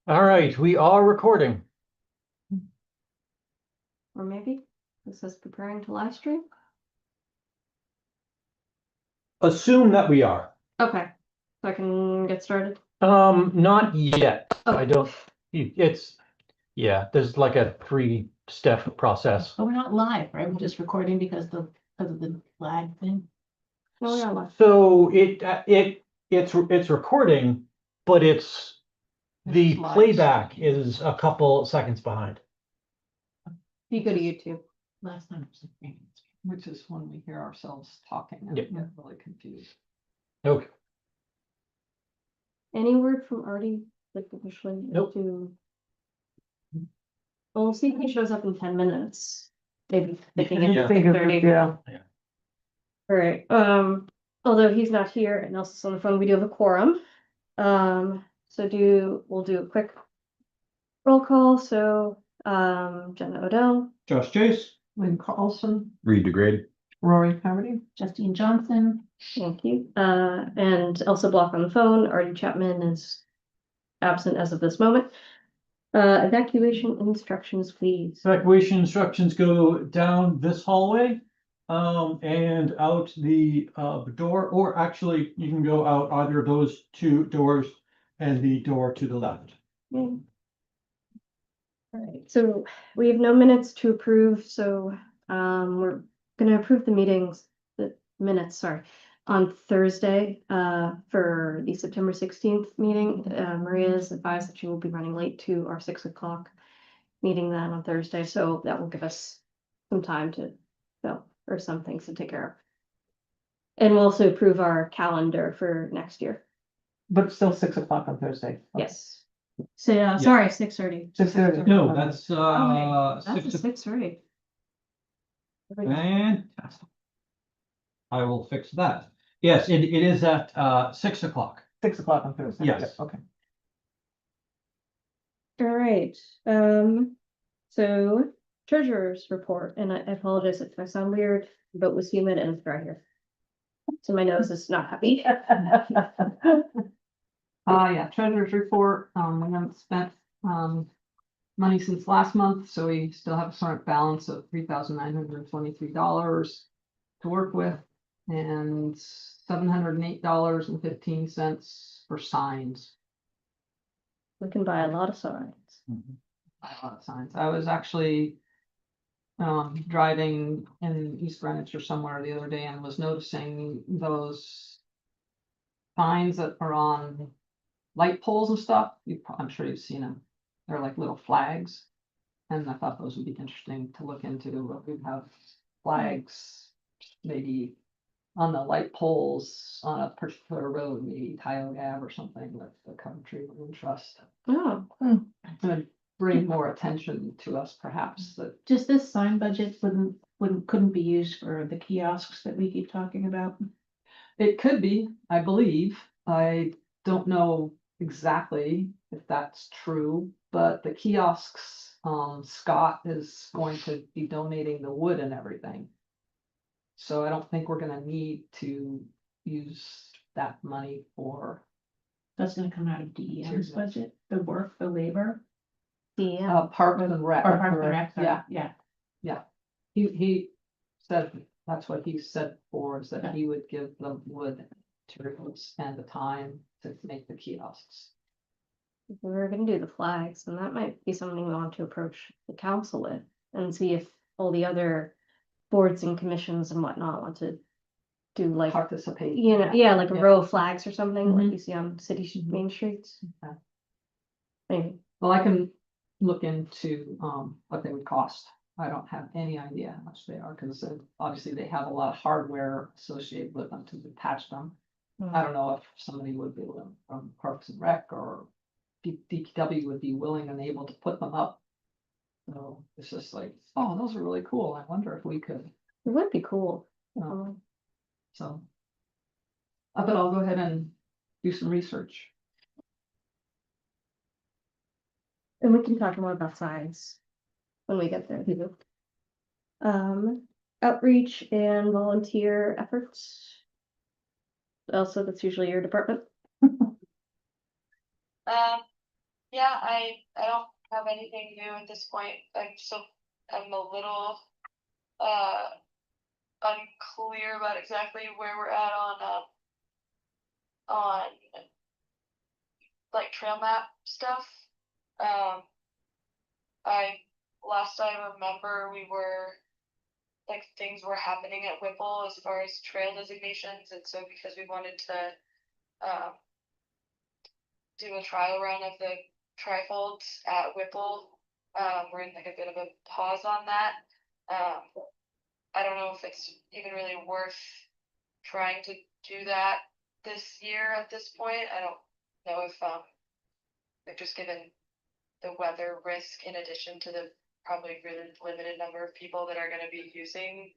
All right, we are recording. Or maybe this is preparing to live stream. Assume that we are. Okay, so I can get started. Not yet. Oh. I don't, yeah, there's like a three-step process. But we're not live, right? We're just recording because of the lag thing. No, we are live. So it's recording, but the It's live. playback is a couple seconds behind. You go to YouTube. Last time it was like, Which is when we hear ourselves talking and Yep. get really confused. Okay. Any word from Artie, like officially? Nope. Well, we'll see if he shows up in 10 minutes. Maybe thinking Yeah. it's 6:30. Yeah. All right, although he's not here and Elsie's on the phone, we do have a quorum. So we'll do a quick roll call. So, Jenna Odell, Josh Chase. Lynn Carlson, Reed degrade. Rory Hardy. Justine Johnson. thank you. And Elsa Block on the phone. Artie Chapman is absent as of this moment. Evacuation instructions, please. Evacuation instructions go down this hallway, and out the door, or actually you can go out either of those two doors and the door to the left. Yeah. All right, so we have no minutes to approve, so we're gonna approve the minutes, sorry, on Thursday for the September 16th meeting. Maria's advised that she will be running late to our 6 o'clock meeting then on Thursday, so that will give us some time to fill or some things to take care of. And we'll also approve our calendar for next year. But still 6 o'clock on Thursday. Yes. So, sorry, 6:30. 6:30. No, that's That's six. a 6:30. Fantastic. I will fix that. Yes, it is at 6 o'clock. 6 o'clock on Thursday. Yes. Okay. All right, so treasurer's report, and I apologize if I sound weird, but was humid and it's dry here. So my nose is not happy. Yeah, treasurer's report, we haven't spent, money since last month, so we still have a current balance of $3,923 to work with. And $708.15 for signs. We can buy a lot of signs. A lot of signs. I was actually driving in East Greenwich or somewhere the other day and was noticing those signs that are on light poles and stuff. I'm sure you've seen them. They're like little flags. And I thought those would be interesting to look into. We'd have flags maybe on the light poles on a particular road, maybe Tioga Ave or something with the Coventry Women Trust. Oh, To bring more attention to us, perhaps, that Just this sign budget couldn't be used for the kiosks that we keep talking about. it could be, I believe. I don't know exactly if that's true, but the kiosks, Scott is going to be donating the wood and everything. So I don't think we're gonna need to use that money for That's gonna come out of DEM's budget, the work, the labor. yeah. Parks and Rec. Or Park and Rec, sorry. Yeah, Yeah. he said, that's what he said for, is that he would give the wood materials and the time to make the kiosks. We're gonna do the flags, and that might be something we want to approach the council with and see if all the other boards and commissions and whatnot want to do like, Participate. yeah, like a Yeah. row of flags or something like Mhm. you see on city main streets. Okay. Maybe. Well, I can look into what they would cost. I don't have any idea how much they are, because obviously they have a lot of hardware associated with them to attach them. I don't know if somebody would be willing from Parks and Rec or DPW would be willing and able to put them up. So it's just like, oh, those are really cool. I wonder if we could, It would be cool. so. But I'll go ahead and do some research. And we can talk more about signs when we get there. Outreach and volunteer efforts. Also, that's usually your department. Yeah, I don't have anything new at this point. I'm a little unclear about exactly where we're at on like trail map stuff. I last I remember we were like things were happening at Whipple as far as trail designations, and so because we wanted to do a trial run of the trifolds at Whipple, we're in like a bit of a pause on that. I don't know if it's even really worth trying to do that this year at this point. I don't know if like just given the weather risk in addition to the probably really limited number of people that are going to be using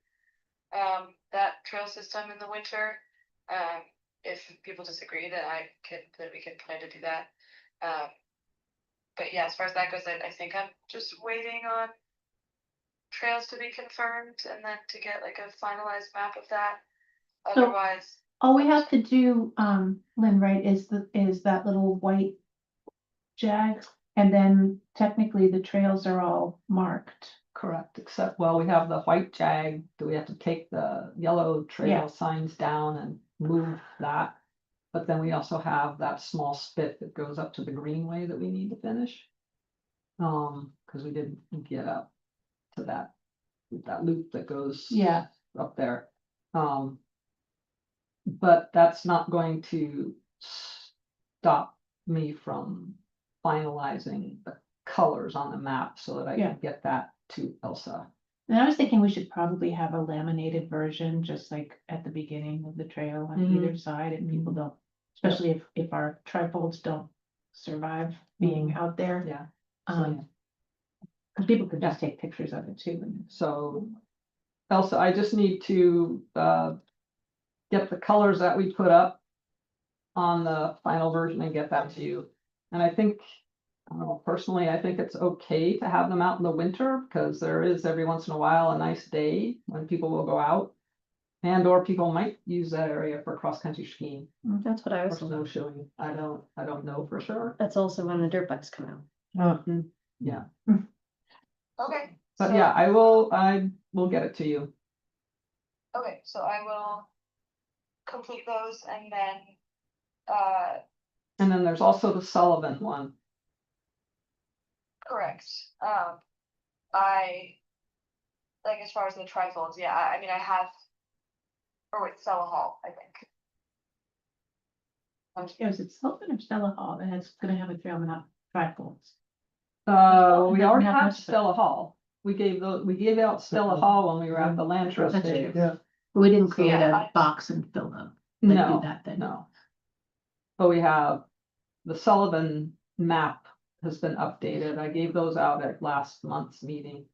that trail system in the winter. If people disagree, that we can plan to do that. But yeah, as far as that goes, I think I'm just waiting on trails to be confirmed and then to get like a finalized map of that. So- Otherwise, All we have to do, Lynn, right, is that little white jag, and then technically the trails are all marked. Correct, except, well, we have the white jag, do we have to take the yellow Yeah. trail signs down and move that? But then we also have that small spit that goes up to the greenway that we need to finish. Cause we didn't get up to that loop that goes. Yeah. Up there. But that's not going to stop me from finalizing the colors on the map so that I Yeah. can get that to Elsa. And I was thinking we should probably have a laminated version, just like at the beginning of the trail on Mhm. either side, and people don't, especially if our trifolds don't survive being out there. Yeah. Cause people could just take pictures of it too. So, Elsa, I just need to get the colors that we put up on the final version and get that to you. And I think, personally, I think it's okay to have them out in the winter because there is every once in a while a nice day when people will go out. And or people might use that area for cross-country skiing That's what I or was. snowshoeing. I don't know for sure. That's also when the dirt bikes come out. Yeah, okay. but so- yeah, I will get it to you. Okay, so I will complete those and then, And then there's also the Sullivan one. correct. Like as far as the trifolds, yeah, I mean, I have, or wait, Stella Hall, I think. Is it Sullivan or Stella Hall that has, gonna have a trail map trifolds? We doesn't already have have much of it. Stella Hall. We gave out Stella Hall when we were at the land trust That's day. true. We didn't create Yeah, a box and fill them. Like do No, that then. no. But we have the Sullivan map has been updated. I gave those out at last month's meeting.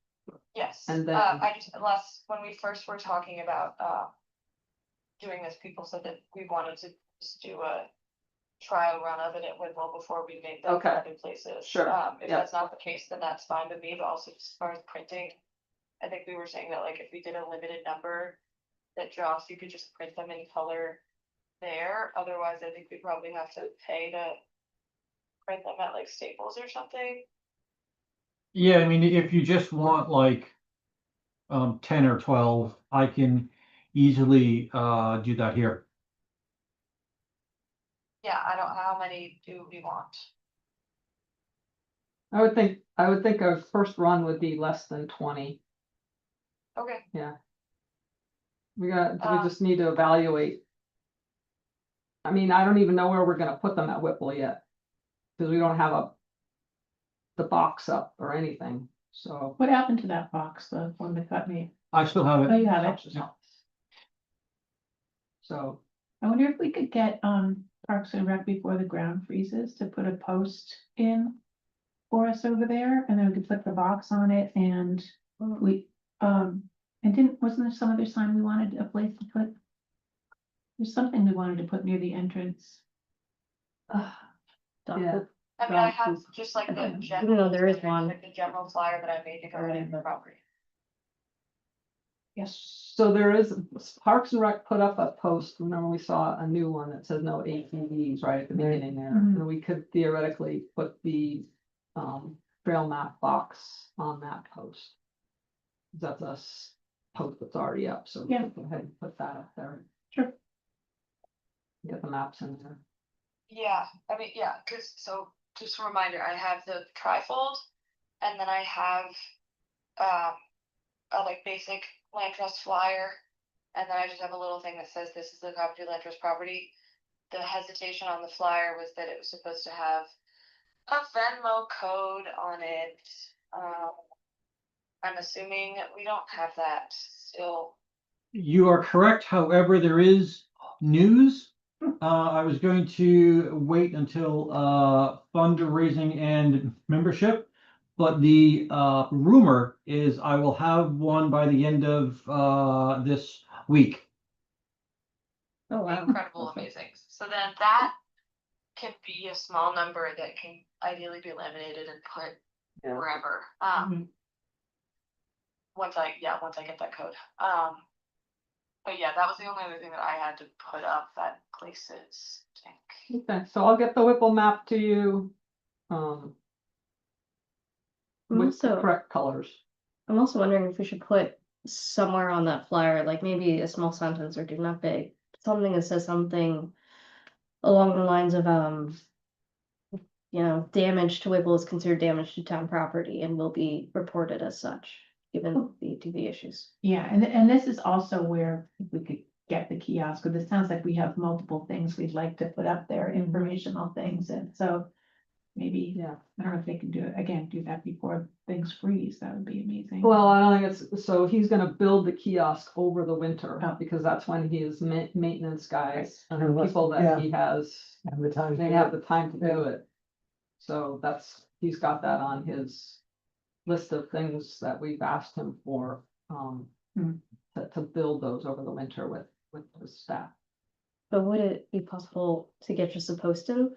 Yes, And then- when we first were talking about, doing this, people said that we wanted to just do a trial run of it at Whitwell before we made the Okay. other places. Sure, If yeah. that's not the case, then that's fine with me, but also as far as printing, I think we were saying that like if we did a limited number, that Josh, you could just print them in color there, otherwise I think we probably have to pay to print them at like Staples or something. Yeah, I mean, if you just want like 10 or 12, I can easily do that here. Yeah, I don't, how many do we want? I would think our first run would be less than 20. Okay, We just need to evaluate. I mean, I don't even know where we're gonna put them at Whipple yet. Cause we don't have the box up or anything, so. What happened to that box, the one that got me? I still have Oh, it. you have it. Yeah. So, I wonder if we could get, Parks and Rec before the ground freezes to put a post in for us over there, and then we could put the box on it, and we, wasn't there some other sign we wanted a place to put? There's something we wanted to put near the entrance. yeah, I mean, I Dog have poop. just like I the don't know. general. No, there is one. Like the general flyer that I made to go Already, in the but- property. Yes. So there is, Parks and Rec put up a post, remember we saw a new one that says no ATVs right at the Right. beginning there. Mhm. And we could theoretically put the trail map box on that post. That's a post that's already up, so we Yeah. can go ahead and put that up there. Sure. Get the maps in there. Yeah, I mean, yeah, cause so just a reminder, I have the trifold and then I have a like basic land trust flyer. And then I just have a little thing that says this is the Coventry land trust property. The hesitation on the flyer was that it was supposed to have a Venmo code on it. I'm assuming we don't have that still. You are correct. However, there is news. I was going to wait until fundraising and membership, but the rumor is I will have one by the end of this week. Oh, wow. Incredible, Okay. amazing. So then that can be a small number that can ideally be laminated and put Yeah. wherever. Mhm. Once I get that code. But yeah, that was the only other thing that I had to put up that places, I think. Okay, so I'll get the Whipple map to you. Um, I'm with the also, correct colors. I'm also wondering if we should put somewhere on that flyer, like maybe a small sentence or do not big, something that says something along the lines of, damage to Whipple is considered damage to town property and will be reported as such, given the ATV issues. Yeah, and this is also where if we could get the kiosk, because it sounds like we have multiple things we'd like to put up there, informational things, and so maybe, Yeah. I don't know if they can do it, again, do that before things freeze, that would be amazing. Well, I don't think it's, so he's gonna build the kiosk over the winter, Oh. because that's when his maintenance guys, and Right. the people Yeah. that he has, Have the time. they have the time to do it. So he's got that on his list of things that we've asked him for, to build those over the winter with the staff. But would it be possible to get just a post-in?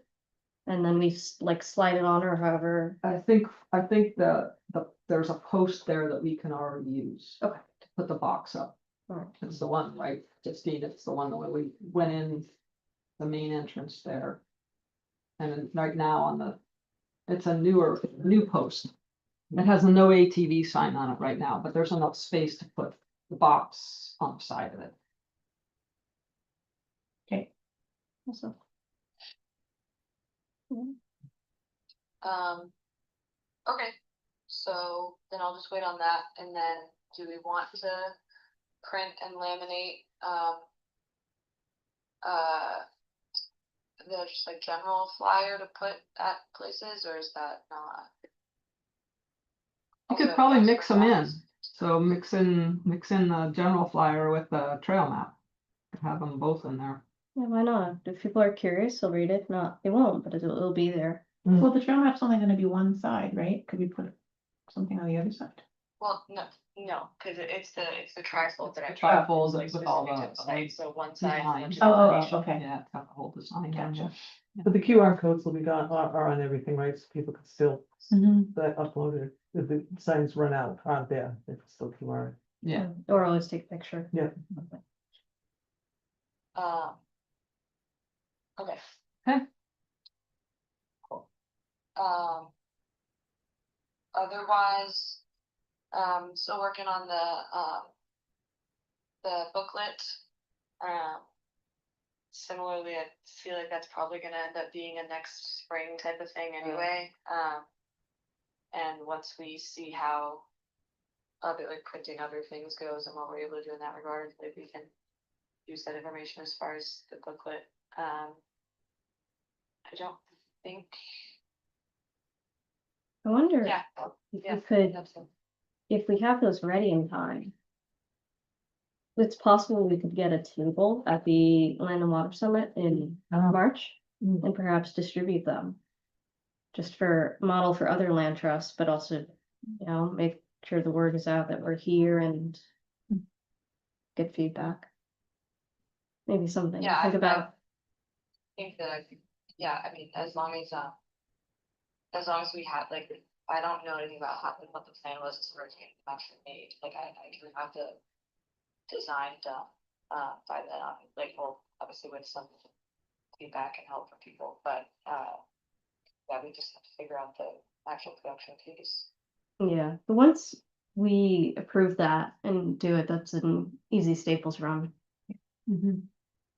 And then we like slide it on or however? I think there's a post there that we can already use. Okay. To put the box up. Alright. It's the one, right, Justine, it's the one that we went in the main entrance there. And then right now it's a new post. It has a no ATV sign on it right now, but there's enough space to put the box on the side of it. Also. Okay, so then I'll just wait on that, and then do we want to print and laminate, the just like general flyer to put at places, or is that not? You could Also, probably yes, mix for them in, graphics. so mix in the general flyer with the trail map. Have them both in there. Yeah, why not? If people are curious, they'll read it. If not, they won't, but it'll be there. Well, the trail map's only gonna be one side, right? Could we put something on the other side? Well, no, cause it's the trifold that I. The trifold like with all specific to the site, so one side. design. which is Oh, information. okay. Yeah, it's got the whole design on Gotcha. it. But the QR codes will be are on everything, right? So people can still upload it. If the signs run out, aren't there, they can still QR. Yeah. Or always take a picture. Yeah. Okay. Okay. Cool. Otherwise, still working on the booklet. Similarly, I feel like that's probably gonna end up being a next spring type of thing anyway. And once we see how other like printing other things goes and what we're able to do in that regard, if we can use that information as far as the booklet. I don't think, I wonder yeah, if yeah, we could, that's it. if we have those ready in time. It's possible we could get a table at the Land and Water Summit in March and perhaps distribute them. Just for model for other land trusts, but also, make sure the word is out that we're here and get feedback. Maybe something to Yeah, think about. Think that yeah, I mean, as long as we had, like, I don't know anything about what the plan was as far as getting them actually made, like, I can have to design done, by then, like, well, obviously with some feedback and help from people, but, yeah, we just have to figure out the actual production piece. Yeah, but once we approve that and do it, that's an easy Staples run. Mhm.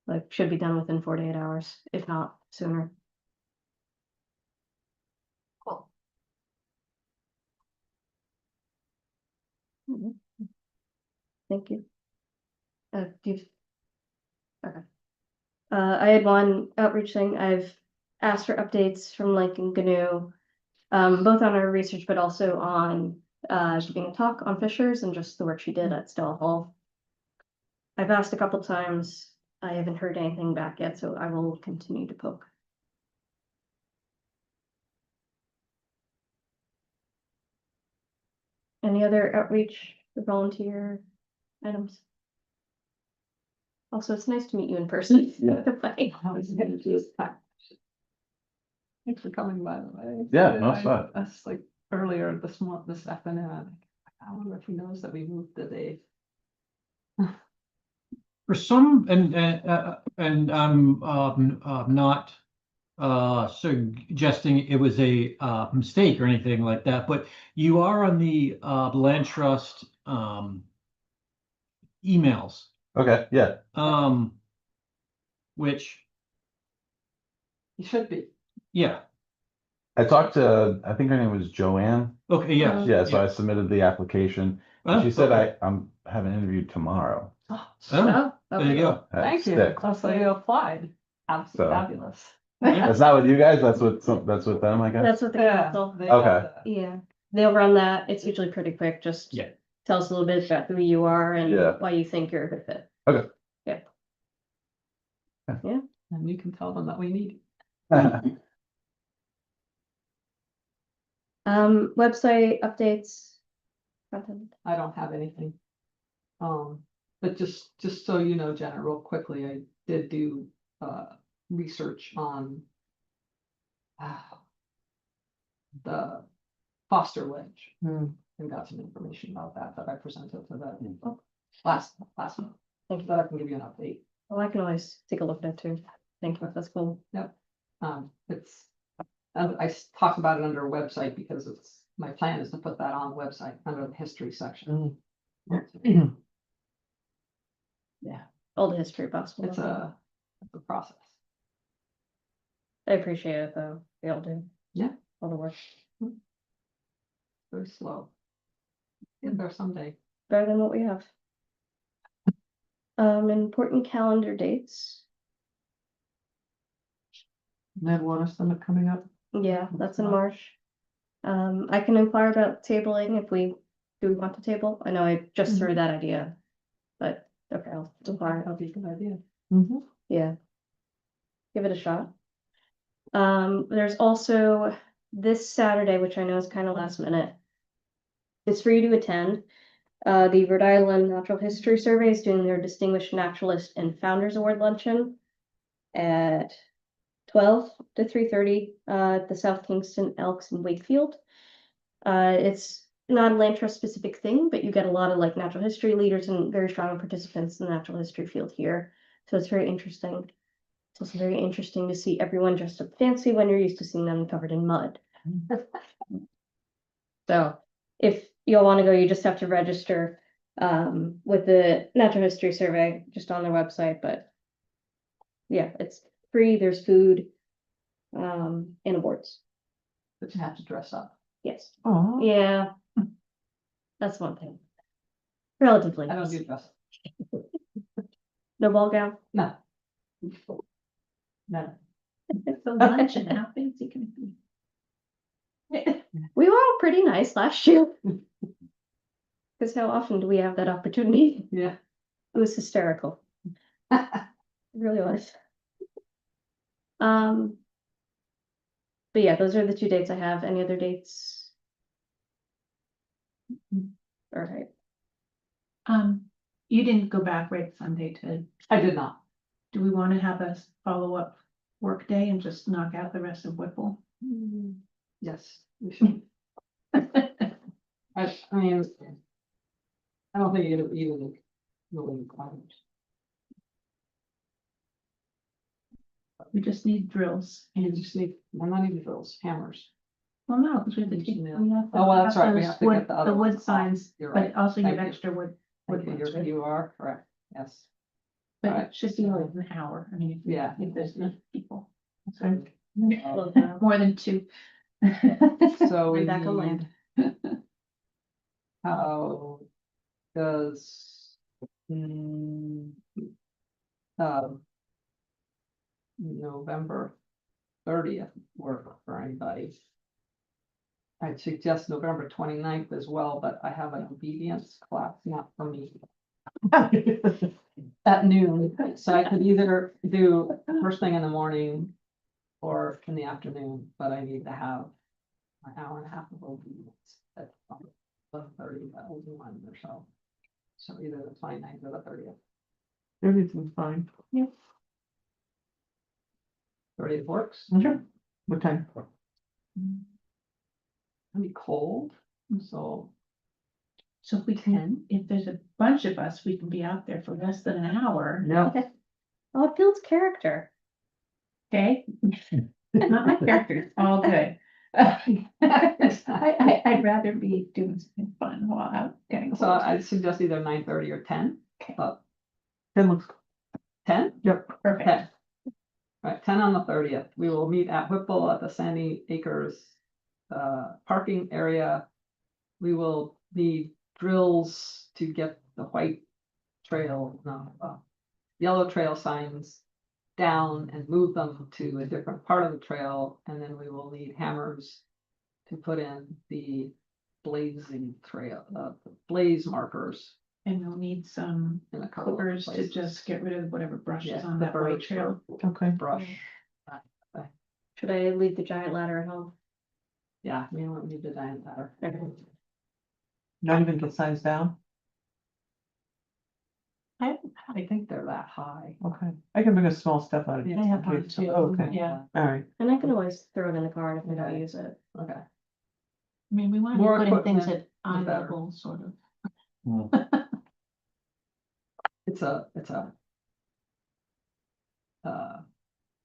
Like, should be done within 48 hours, if not sooner. Cool. Thank you. Do you? Okay. I had one outreach thing. I've asked for updates from Lincoln Gnu, both on our research, but also on giving a talk on fishers and just the work she did at Stella Hall. I've asked a couple times. I haven't heard anything back yet, so I will continue to poke. Any other outreach or volunteer items? Also, it's nice to meet you in person. Bye. I was gonna do is thanks for coming, by the way. Yeah, no, it's fine. That's like earlier this afternoon, I'm like, I wonder if he knows that we moved the day. For some, and I'm not suggesting it was a mistake or anything like that, but you are on the land trust emails, Okay, yeah, which, He should be. yeah, I talked to, I think her name was Joanne. okay, yeah. Yeah, so I submitted the application. And she said Okay. I'm having an interview tomorrow. Oh, Oh, there you go. at Thank you. Stick. Also, you applied. Absolutely So- fabulous. That's not with you guys, that's with them, I guess? That's what the Yeah. council. they got Okay. that. Yeah, they'll run that. It's usually pretty quick. Just Yeah. tell us a little bit about who you are and Yeah. why you think you're a good fit. Okay. Yeah. And you can tell them that we need. Website updates. Content. I don't have anything. But just so you know, Jenna, real quickly, I did do, research on the Foster Ledge. And got some information about that I presented to the last month. Thank you. But I can give you an update. Well, I can always take a look at that too. Thank you. That's cool. It's, I talked about it under a website because my plan is to put that on the website under the history section. Yeah, All the history possible. it's a process. I appreciate it though. We all do. Yeah. All the work. Very slow. Get there someday. Better than what we have. Important calendar dates. Ned Water Summit coming up. Yeah, that's in March. March. I can inquire about tabling if we want to table. I know I just threw that idea. But okay, I'll inquire. That'll be a good idea. Yeah. Give it a shot. There's also this Saturday, which I know is kind of last minute. It's for you to attend. The Rhode Island Natural History Survey is doing their Distinguished Naturalist and Founders Award luncheon at 12 to 3:30 at the South Kingston Elks in Wakefield. It's not a land trust specific thing, but you get a lot of like natural history leaders and very strong participants in the natural history field here. So it's very interesting. It's also very interesting to see everyone dressed up fancy when you're used to seeing them covered in mud. So if you'll want to go, you just have to register with the Natural History Survey just on their website. But yeah, it's free. There's food and awards. But you have to dress up. Yes. Oh. Yeah. That's one thing. Relatively. I don't do dress. No ball gown. No. No. So luncheon, how fancy can it be? We were all pretty nice last year. Because how often do we have that opportunity? Yeah. It was hysterical. It really was. But yeah, those are the two dates I have. Any other dates? All right. You didn't go back right Sunday to, I did not. do we want to have a follow-up work day and just knock out the rest of Whipple? Yes, we should. I mean, I don't think it even really required. We just need drills You and, just need, well, not even drills, hammers. well, no, because we have to keep. Yeah. we have to- Oh, well, we that's have right, we those have to wood- get the other The ones wood off. signs, You're but right. also you have Thank you. extra wood. Thank you, ones, right? you are correct, yes. But Alright. it should be like an hour, I mean, Yeah. if there's enough people. Okay. More than two. So we I'm back on land. need. How does? mm, November 30th work for anybody? I'd suggest November 29th as well, but I have an obedience class, not for me. At noon, so I could either do first thing in the morning or in the afternoon, but I need to have an hour and a half of obedience at 11:30, that will be one or so. So either the 29th or the 30th. Everything's fine. 30th works. Sure. What time? It'll be cold, so So if we can, if there's a bunch of us, we can be out there for less than an hour, Yeah. Oh, it builds character. okay? Not my character, all good. I'd rather be doing something fun while out getting so cold. I'd suggest either 9:30 or 10. Okay. 10 looks, 10? Perfect. Okay. Right, 10 on the 30th. We will meet at Whipple at the Sandy Acres parking area. We will need drills to get the white trail, yellow trail signs down and move them to a different part of the trail. And then we will need hammers to put in the blazing trail, the blaze markers And we'll need some in a couple of clippers to places. just get rid of whatever brush is Yeah, on the that white birch trail. okay. brush. Should I leave the giant ladder at home? Yeah, we don't need the giant ladder. Not even get signs down? I think they're that high. Okay. I can bring a small step out of it. I have one Okay. too. Okay, Yeah. all right. And I can always throw it in the car if I don't Okay. use it. Okay. I mean, we want to More put in things equipment, at eye better. level, sort of. It's a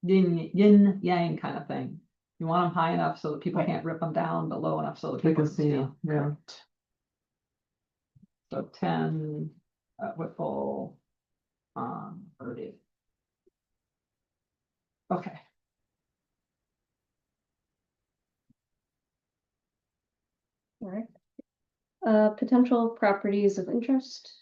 yin yang kind of thing. You want them high enough so that people Right. can't rip them down, but low enough so that They people can can see, see. yeah. So 10 at Whipple on 30. Okay. Alright. Potential properties of interest.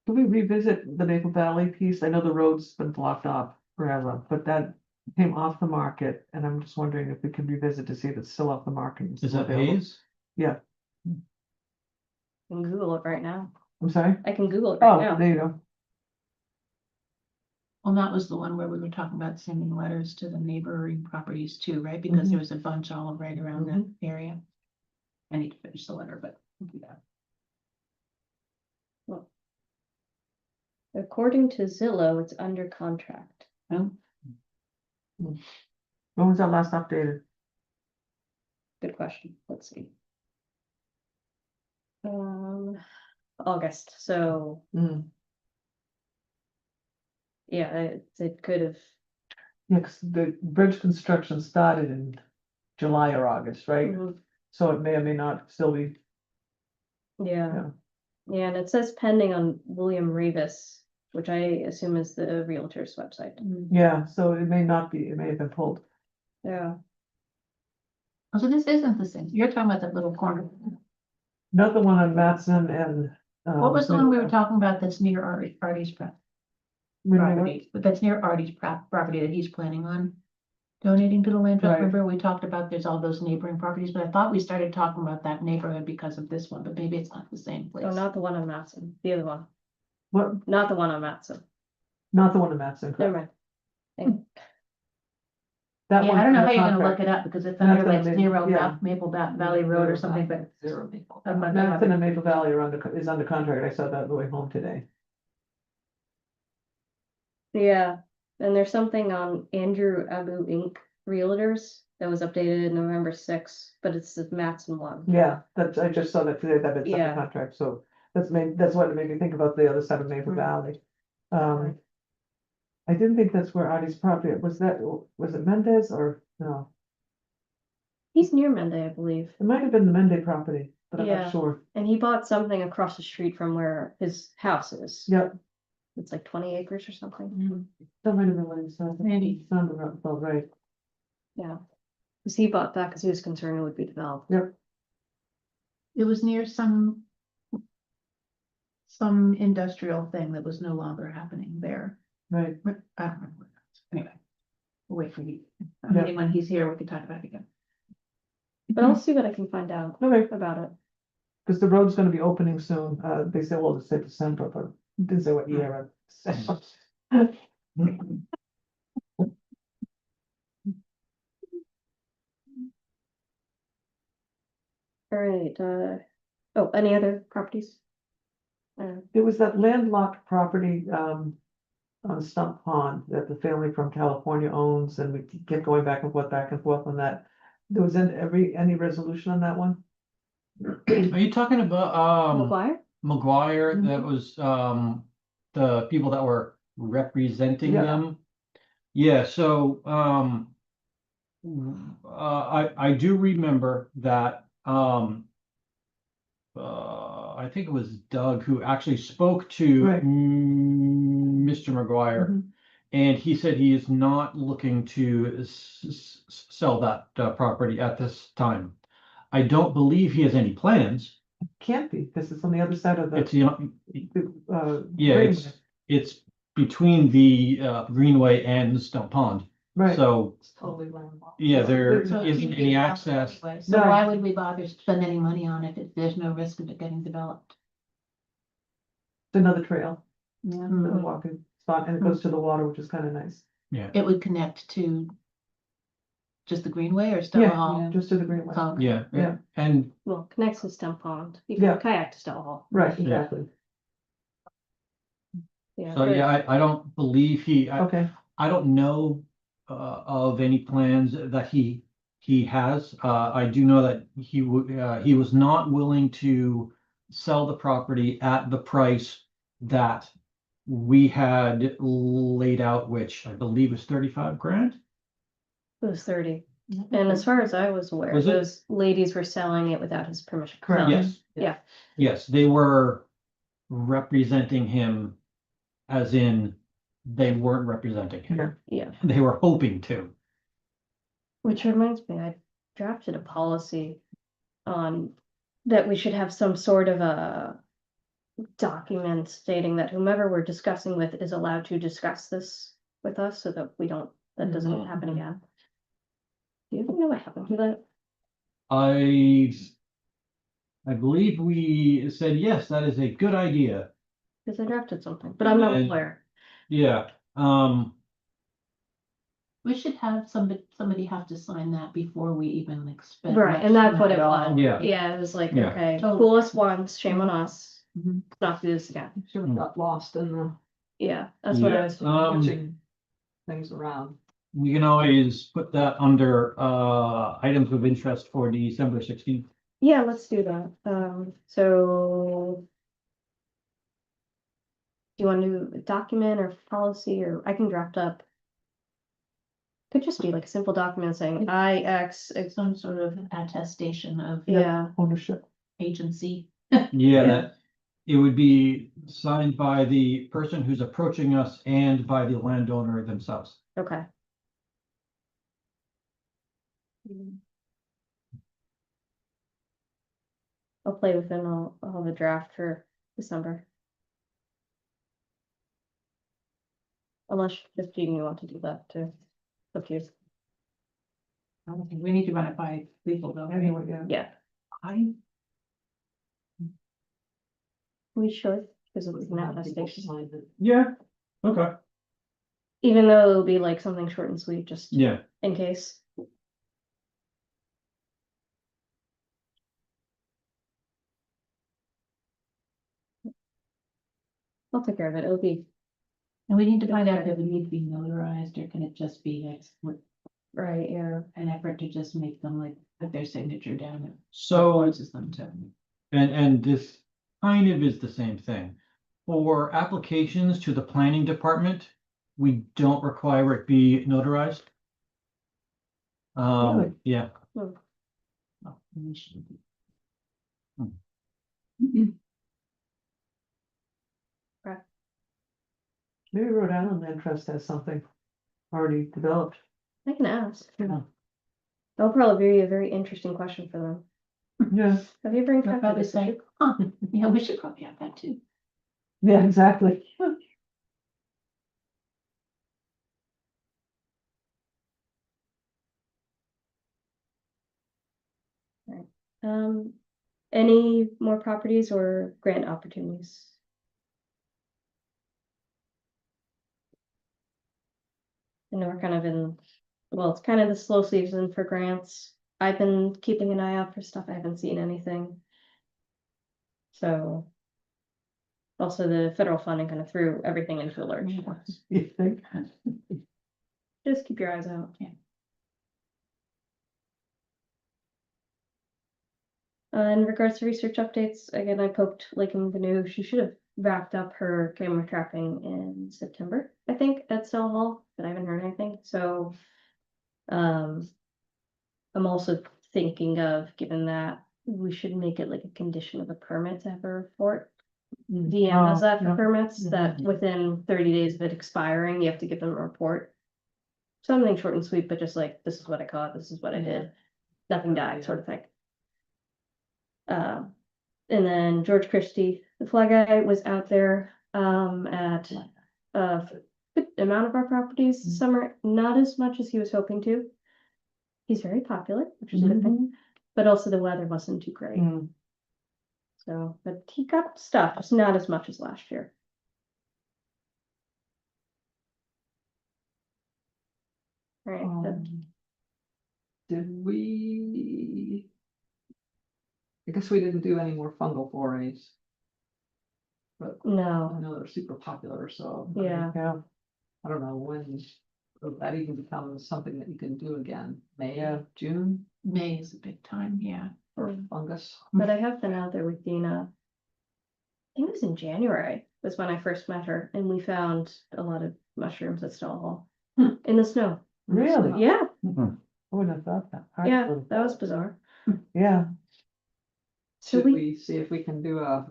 Can we revisit the Maple Valley piece? I know the road's been blocked off forever, but that came off the market, and I'm just wondering if we can revisit to see if it's still off the market. and Is still that available. Hayes? Yeah, I can Google it right now. I'm sorry? I can Google it right Oh, now. there you go. Well, that was the one where we were talking about sending letters to the neighboring properties too, right? Because there was a bunch all right around that area. I need to finish the letter, but we'll do that. According to Zillow, it's under contract. Oh, When was that last updated? Good question. Let's see. August, so Hmm. yeah, it could have, Yeah, 'cause the bridge construction started in July or August, right? mhm, So it may or may not still be, yeah. Yeah. Yeah, and it says pending on William Revis, which I assume is the Realtor's website. yeah, so it may not be, it may have been pulled. Yeah, Oh, so this isn't the same. You're talking about that little corner. Not the one on Matson and. What was the one we were talking about that's near Artie's property? That's near Artie's property that he's planning on donating to the land trust. Right. Remember, we talked about there's all those neighboring properties, but I thought we started talking about that neighborhood because of this one, but maybe it's not the same place. oh, not the one on Matson, the other one, What, not the one on Matson, not the one in Matson. never mind. Thank- That Yeah, one's I don't know how under you're gonna look contract. it up because it's That's under gonna like be- zero yeah. Maple Valley Road or something, but. Zero Maple. Matson and Maple Valley are is under contract. I saw that on the way home today. Yeah, and there's something on Andrew Abu Inc. Realtors that was updated November 6th, but it's the Matson one. Yeah, that's, I just saw that today, that it's under Yeah. contract, so That's what made me think about the other side of Maple Valley. I didn't think that's where Artie's property, was it Mendez or, no? He's near Mende, I believe, It might have been the Mendez property, but I'm Yeah. not sure. and he bought something across the street from where his house is. Yep, It's like 20 acres or something. that might have been what he said. Maybe. Sounded about right. Yeah. Cause he bought that because he was concerned it would be developed. It was near some industrial thing that was no longer happening there. Right, But I don't remember what it was. Anyway. We'll wait for you. Yeah. Maybe when he's here, we can talk about it again. But I'll see what I can find out okay, about it. because the road's gonna be opening soon, they said, well, they said December, but it didn't say what year. All right, oh, any other properties? There was that landlocked property, on Stump Pond that the family from California owns, and we kept going back and forth on that. There was any resolution on that one? Are you talking about, McGuire? McGuire, that Mhm. was, the people that were representing Yeah. them? Yeah, so, I do remember that, I think it was Doug who actually spoke to Right. Mr. McGuire. Mhm. And he said he is not looking to sell that property at this time. I don't believe he has any plans. Can't be, because it's on the other side of It's, the, you know, yeah, Greenway. it's between the Greenway and the Stump Pond. Right, So, It's totally landlocked. yeah, there So it isn't can't be any developed access. anyway, So No. why would we bother spend any money on it if there's no risk of it getting developed? it's another trail, Yeah. another walking spot, and it goes to the water, which is kind of nice. Yeah, It would connect to just the Greenway or Stella Yeah, Hall? just to the Greenway. Oh, yeah, Yeah. and Well, connects to Stump Pond. You Yeah. can kayak to Stella Hall. Right, exactly. Yeah. so, but- yeah, I don't believe Okay, I don't know of any plans that he has. I do know that he was not willing to sell the property at the price that we had laid out, which I believe was 35 grand. It was 30. And as far as I was aware, Was it? those ladies were selling it without his permission. Correct. No. Yes. Yeah. Yes, they were representing him as in they weren't representing him. Yeah. Yeah. They were hoping to. Which reminds me, I drafted a policy on that we should have some sort of a document stating that whomever we're discussing with is allowed to discuss this with us so that that doesn't happen again. Do you know what happened to that? I believe we said, yes, that is a good idea. Because I drafted something, but I'm not And- aware. Yeah, we should have somebody have to sign that before we even like spend. Right, much and that's what money it at was. all. Yeah. Yeah, it was like, Yeah. okay, Totally. fool us once, shame on us, Mhm. not do this again. Sort of got lost in the Yeah, that's what I Yeah, was. switching things around. we can always put that under items of interest for December 16th. Yeah, let's do that. So. Do you want to do a document or policy, or I can draft up? Could just be like a simple document saying I X, Some sort of attestation of yeah, ownership. agency. Yeah, that it would be signed by the person who's approaching us and by the landowner themselves. okay. I'll play with it and I'll have a draft for December. Unless Justine, you want to do that too. Up to you. I don't think we need to run it by legal though. right? Anyway, yeah. Yeah, I we should, because it's an have people attestation. sign it. Yeah, okay. Even though it'll be like something short and sweet, just Yeah, in case. I'll take care of it. It'll be And we need to find out if it need to be notarized or can it just be like right, yeah. an effort to just make them like put their signature down. It so, forces them to. and this kind of is the same thing. For applications to the planning department, we don't require it be notarized. Really? Yeah. Hmm. Maybe Rhode Island Land Trust has something already developed. I can ask. Yeah. That'll probably be a very interesting question for them. Yeah, Have you ever They'll encountered probably this say, issue? huh, yeah, we should probably have that too. yeah, exactly. Um, any more properties or grant opportunities? I know we're kind of in, well, it's kind of the slow season for grants. I've been keeping an eye out for stuff. I haven't seen anything. So. Also, the federal funding kind of threw everything into a lurch. You think? Just keep your eyes out. Yeah. In regards to research updates, again, I poked Lakin Vanu. She should have wrapped up her camera trapping in September, I think, at Cell Hall, but I haven't heard anything. So, I'm also thinking of, given that we should make it like a condition of a permit to have a report. DM has Oh, that for yeah. permits, that within 30 days of it expiring, you have to give them a report. Something short and sweet, but just like, this is what I caught, this is what I did, nothing died, sort of thing. And then George Christie, the fly guy, was out there at a good amount of our properties this summer, not as much as he was hoping to. He's very popular, which is a good thing, but also the weather wasn't too great. Mm. So, but he got stuff, just not as much as last year. Right. Did we? I guess we didn't do any more fungal forays. But I No, know they're super popular, so yeah, Yeah, I don't know when that even becomes something that you can do again. May, Yeah. June May is a big time, yeah. for Mm. fungus. but I have been out there with Dina. I think it was in January was when I first met her, and we found a lot of mushrooms at Stall Hall in the snow. really? Yeah, I wouldn't have thought that. yeah, that was bizarre. Yeah, So Should we see if we can do a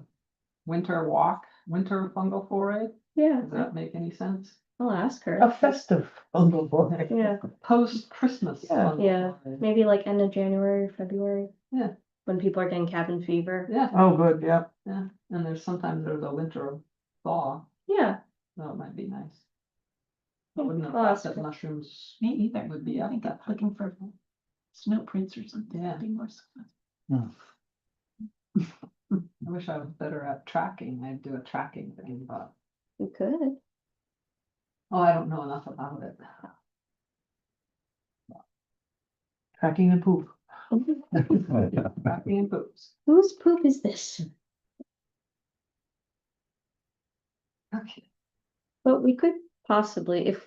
winter fungal foray? Yeah, Does that make any sense? I'll ask her. a festive fungal foray. Yeah, Post-Christmas. Yeah. fungal yeah, foray. maybe like end of January or February. Yeah. When people are getting cabin fever. Yeah, Oh, good, yeah. yeah, and sometimes there's a winter thaw, Yeah, so it might be nice. I Yeah, wouldn't have I'll thought ask that her. mushrooms Me either. would be I up think that. looking for snow prints or something Yeah. would be more successful. I wish I was better at tracking. I'd do a tracking thing, but we could. I don't know enough about it. Tracking and poop. Tracking and poops. Whose poop is this? Okay. But we could possibly, if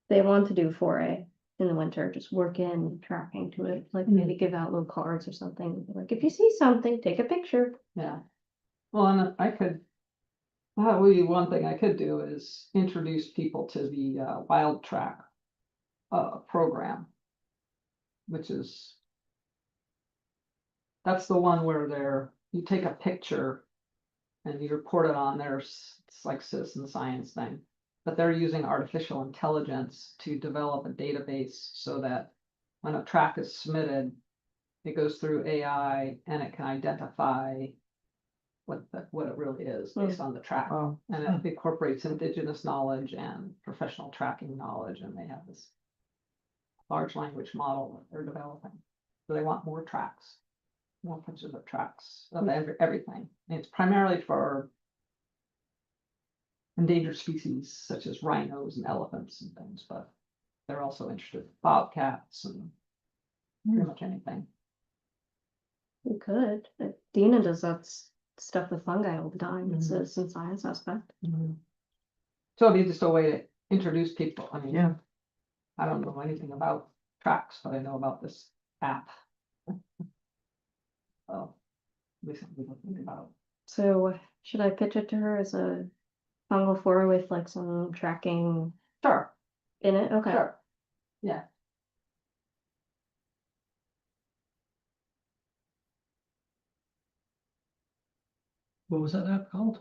they want to do foray in the winter, just work in tracking to it, like maybe give out little cards or something. Like if you see something, take a picture. Yeah. Well, and that would be one thing I could do is introduce people to the Wild Track program, which is that's the one where you take a picture and you report it on there. It's like citizen science thing, but they're using artificial intelligence to develop a database so that when a track is submitted, it goes through AI and it can identify what it really is based on the track. Oh, And it incorporates indigenous knowledge and professional tracking knowledge, and they have this large language model that they're developing. So they want more tracks, more pictures of tracks of everything. And it's primarily for endangered species such as rhinos and elephants and things, but they're also interested in bobcats and pretty much anything. We could. Dina does that stuff with fungi all the time. It's a citizen science aspect. So it'd be just a way to introduce people. I mean, yeah. I don't know anything about tracks, but I know about this app. Oh, at least something to think about. So should I pitch it to her as a fungal four with like some tracking Sure, in it? Okay. sure. Yeah, What was that app called?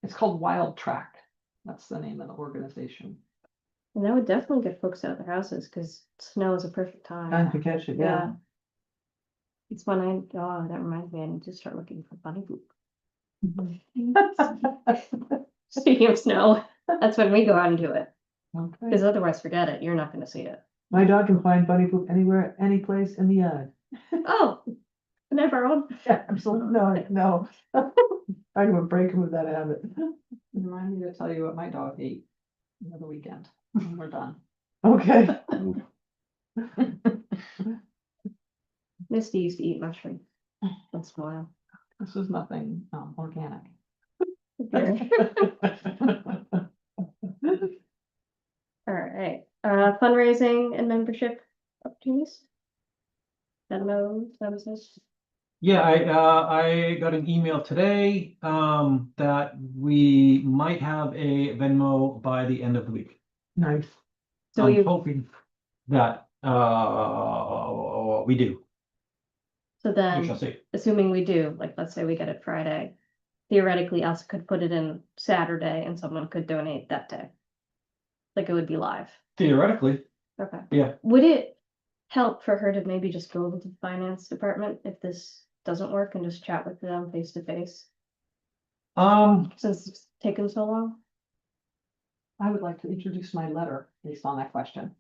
it's called Wild Track. That's the name of the organization. And that would definitely get folks out of their houses because snow is a perfect Time time. to catch it, yeah. It's when oh, that reminds me, I need to start looking for bunny poop. Speaking of snow, that's when we go out and do it. Okay. Because otherwise, forget it. You're not gonna see it. My dog can find bunny poop anywhere, any place in the yard. Oh, can I borrow one? Yeah, absolutely, no. I would break him with that habit. Remind me to tell you what my dog ate the other weekend, when we're done. Okay. Misty used to eat mushrooms. Once in a while. This is nothing organic. All right, fundraising and membership opportunities. Venmo services. Yeah, I got an email today, that we might have a Venmo by the end of the week. Nice. So I'm you, hoping that, we do. so We then, shall see. assuming we do, like, let's say we get it Friday, theoretically, us could put it in Saturday and someone could donate that day. Like it would be live. Theoretically, Okay. yeah. Would it help for her to maybe just go over to the finance department if this doesn't work and just chat with them face to face? Since it's taken so long? I would like to introduce my letter based on that question.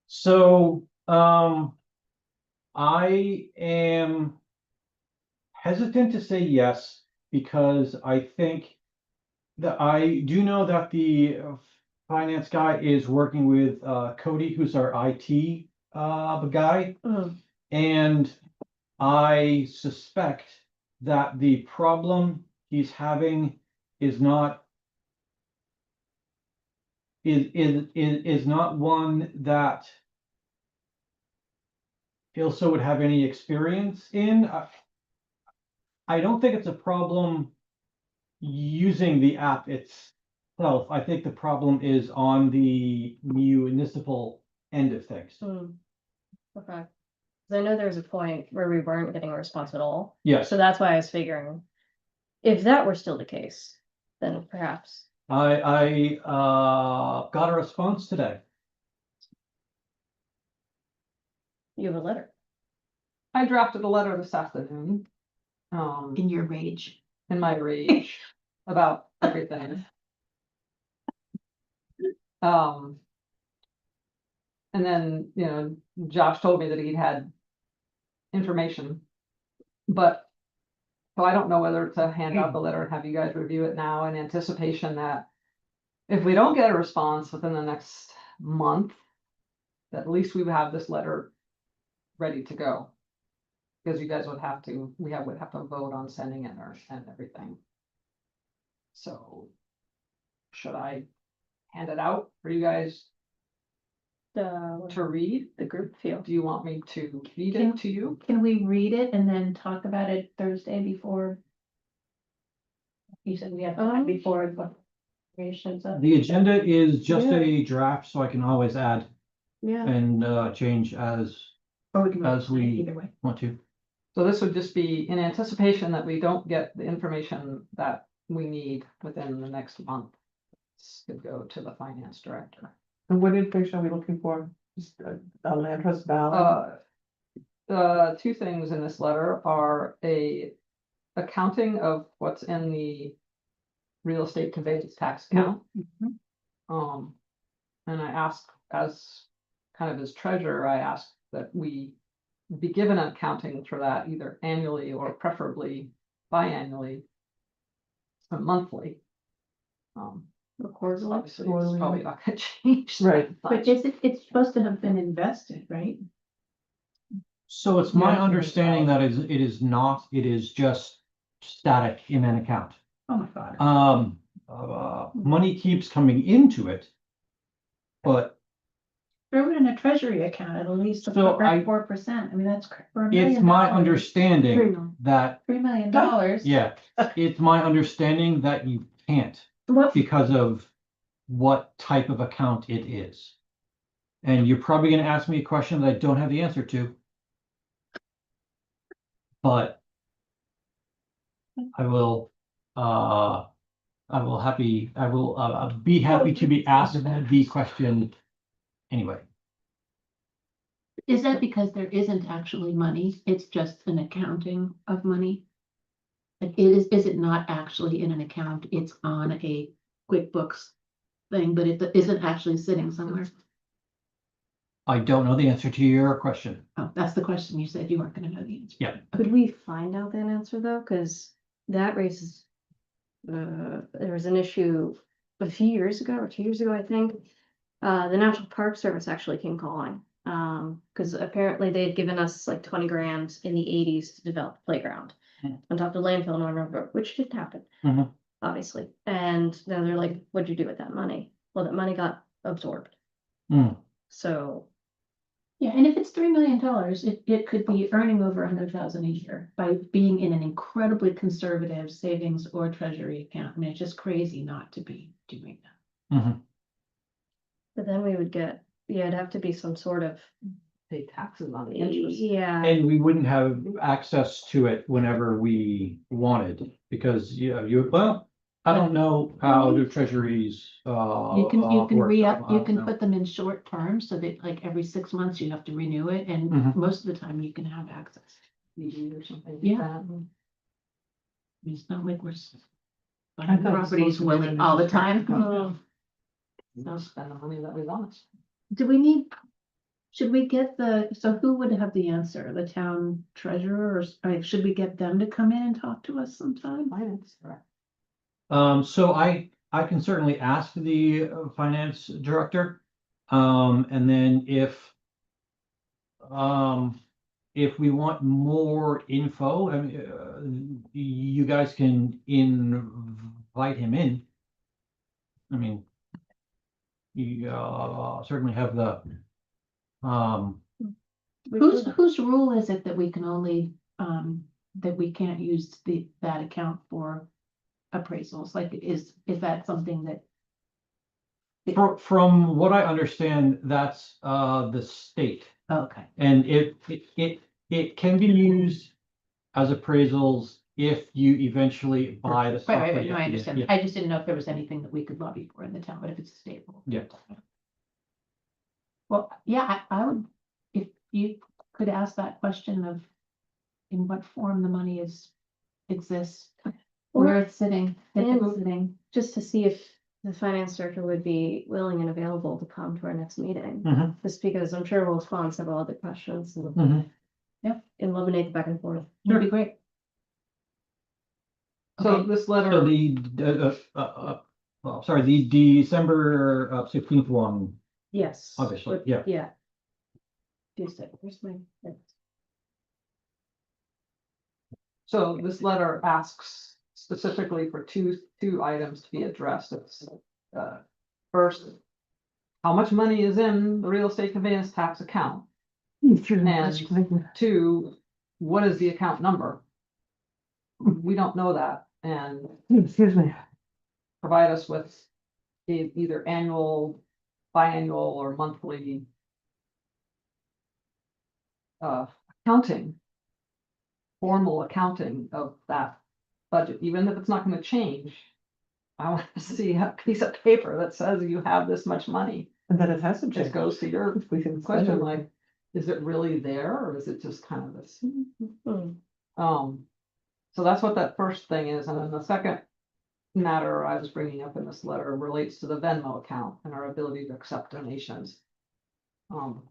So, I am hesitant to say yes, because I think that I do know that the finance guy is working with Cody, who's our IT guy. Mhm. And I suspect that the problem he's having is not is not one that Ilsa would have any experience in. I don't think it's a problem using the app itself. I think the problem is on the municipal end of things. Okay. 'Cause I know there was a point where we weren't getting a response at all. Yes, So that's why I was figuring, if that were still the case, then perhaps. I got a response today. You have a letter. I drafted a letter this afternoon. In your rage. In my rage about everything. And then, Josh told me that he'd had information. But, so I don't know whether to hand out the letter and have you guys review it now in anticipation that if we don't get a response within the next month, that at least we would have this letter ready to go. Because you guys would have to, would have to vote on sending it and everything. So should I hand it out for you guys to read? The group feel. Do you want me to read it to you? Can we read it and then talk about it Thursday before? You said we have time before, but. The agenda is just a draft, so I can always add Yeah. and change as Or we can. As we- Either way. want to. So this would just be in anticipation that we don't get the information that we need within the next month. This could go to the finance director. And what information are we looking for? Just a land trust balance? The two things in this letter are a accounting of what's in the real estate conveyance tax account. And I asked, as kind of as treasurer, I asked that we be given an accounting for that either annually or preferably biannually. Or monthly. Quarterly. Obviously, it's probably not gonna change. Right. that But much. it's supposed to have been invested, right? So it's my Yeah. understanding that it is not, it is just static in an account. Oh, my God. Money keeps coming into it. But throw it in a treasury account, at least So I- 4%. I mean, that's for $1 It's million. my understanding that, $3 million. yeah, it's my understanding that you can't What, because of what type of account it is. And you're probably gonna ask me a question that I don't have the answer to. But I will, be happy to be asked the question anyway. is that because there isn't actually money? It's just an accounting of money? Like, is it not actually in an account? It's on a QuickBooks thing, but it isn't actually sitting somewhere? I don't know the answer to your question. Oh, that's the question. You said you weren't gonna know the answer. Yeah. Could we find out that answer though? Cause that raises. There was an issue a few years ago or 2 years ago, I think. The National Park Service actually came calling. Cause apparently they had given us like 20 grand in the 80s to develop a playground. Hmm. On top of the landfill in Northern Brook, which didn't happen. Mhm. Obviously, and now they're like, what'd you do with that money? Well, that money got absorbed. Hmm. So, Yeah, and if it's $3 million, it could be earning over 100,000 a year by being in an incredibly conservative savings or treasury account. I mean, it's just crazy not to be doing that. Mhm. but then we would get, yeah, it'd have to be some sort of, Pay taxes on the interest. yeah. And we wouldn't have access to it whenever we wanted, because, well, I don't know how the treasuries, You can work. re-up, I you don't can know. put them in short term so that like every 6 months you have to renew it, and Mhm. most of the time you can have access. CD or something. like Yeah. that. I mean, it's not like we're I buying thought it was properties supposed to be willing an all the interest rate time. account. So, Spend the money that we want. do we need, should we get so who would have the answer? The town treasurer, or should we get them to come in and talk to us sometime? Finance, correct. So I can certainly ask the finance director. And then if we want more info, I mean, you guys can invite him in. I mean, you certainly have the, Whose rule is it that we can only, that we can't use that account for appraisals? Like, is that something that? from what I understand, that's the state. Okay. And it can be used as appraisals if you eventually buy the Right, property. right, no, I Yeah, understand. yeah. I just didn't know if there was anything that we could lobby for in the town, but if it's a state rule. Yeah. Well, yeah, I would, if you could ask that question of in what form the money exists, where it's sitting, if And- it's sitting. Just to see if the finance director would be willing and available to come to our next meeting. Mhm. Just because I'm sure we'll respond several other questions and Mhm. eliminate the back and forth. Would be great. So Okay. this So letter, well, sorry, the December 15th one, Yes. Obviously, but- yeah. Yeah. Just a, where's my? so this letter asks specifically for two items to be addressed. It's, first, how much money is in the real estate conveyance tax account? And 2, what is the account number? We don't know that, and Excuse me. provide us with either annual, biannual, or monthly accounting, formal accounting of that budget, even if it's not gonna change. I want to see a piece of paper that says you have this much money. And that it hasn't Just changed. goes to your We can spend question, it. like, is it really there, or is it just kind of this? Hmm. So that's what that first thing is, and then the second matter I was bringing up in this letter relates to the Venmo account and our ability to accept donations. And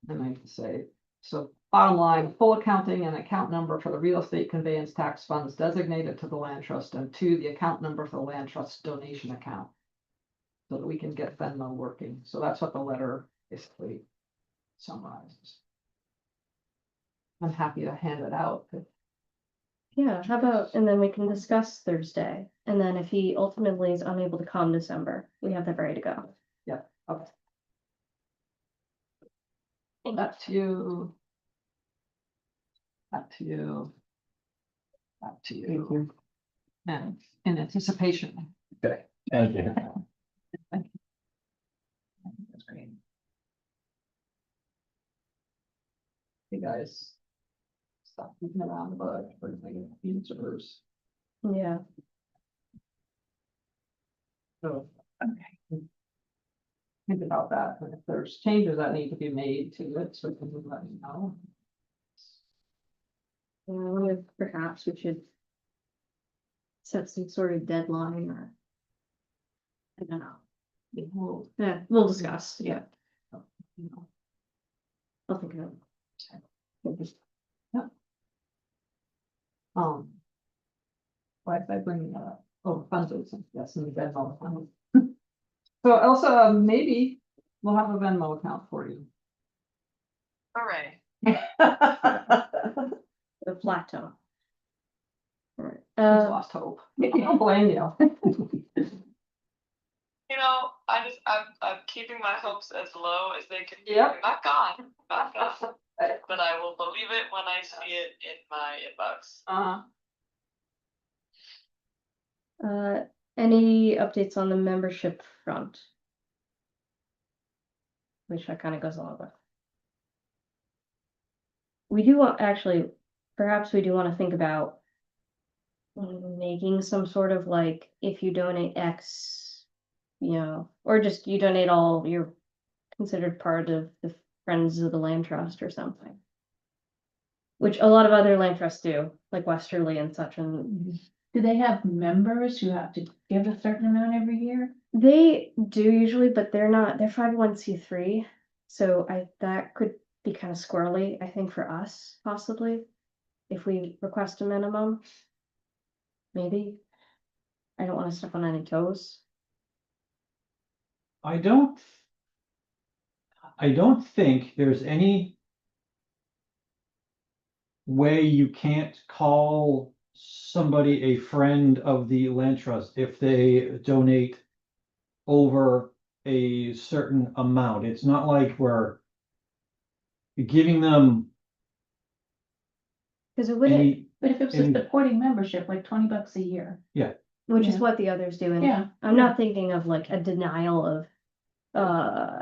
I can say, so bottom line, full accounting and account number for the real estate conveyance tax funds designated to the land trust, and 2, the account number for the land trust donation account. So that we can get Venmo working, so that's what the letter basically summarizes. I'm happy to hand it out, but Yeah, how about, and then we can discuss Thursday, and then if he ultimately is unable to come December, we have that ready to go. okay. Back to you. Back to you. Back to Thank you. you. And in anticipation. Okay, thank you. That's great. Hey, guys. Stop moving around the bush, we're gonna get answers. Yeah. So, okay. Think about that, and if there's changes that need to be made to it, so we can let me know. I wonder if perhaps we should set some sort of deadline or. I don't know. We'll, Yeah, we'll discuss. Yeah, you know, I'll think of it. Why if I bring, funds, yes, in the Venmo account. So Elsa, maybe we'll have a Venmo account for you. Hooray. The plateau. Alright, She's lost hope. I don't blame you. You know, I'm keeping my hopes as low as they can be. Yep. They're not gone, not gone. But I will believe it when I see it in my inbox. Any updates on the membership front? Which that kind of goes along with. We do want, actually, perhaps we do want to think about making some sort of like, if you donate X, you know, or just you donate all, you're considered part of the Friends of the Land Trust or something. Which a lot of other land trusts do, like Westerly and such, and Do they have members who have to give a certain amount every year? they do usually, but they're 501c3. So that could be kind of squirrely, I think, for us, possibly. If we request a minimum. Maybe. I don't want to step on any toes. I don't think there's any way you can't call somebody a friend of the land trust if they donate over a certain amount. It's not like we're giving them Because it wouldn't, any, But if it was a And- supporting membership, like $20 a year. which is yeah. what the others do, and Yeah. I'm not thinking of like a denial of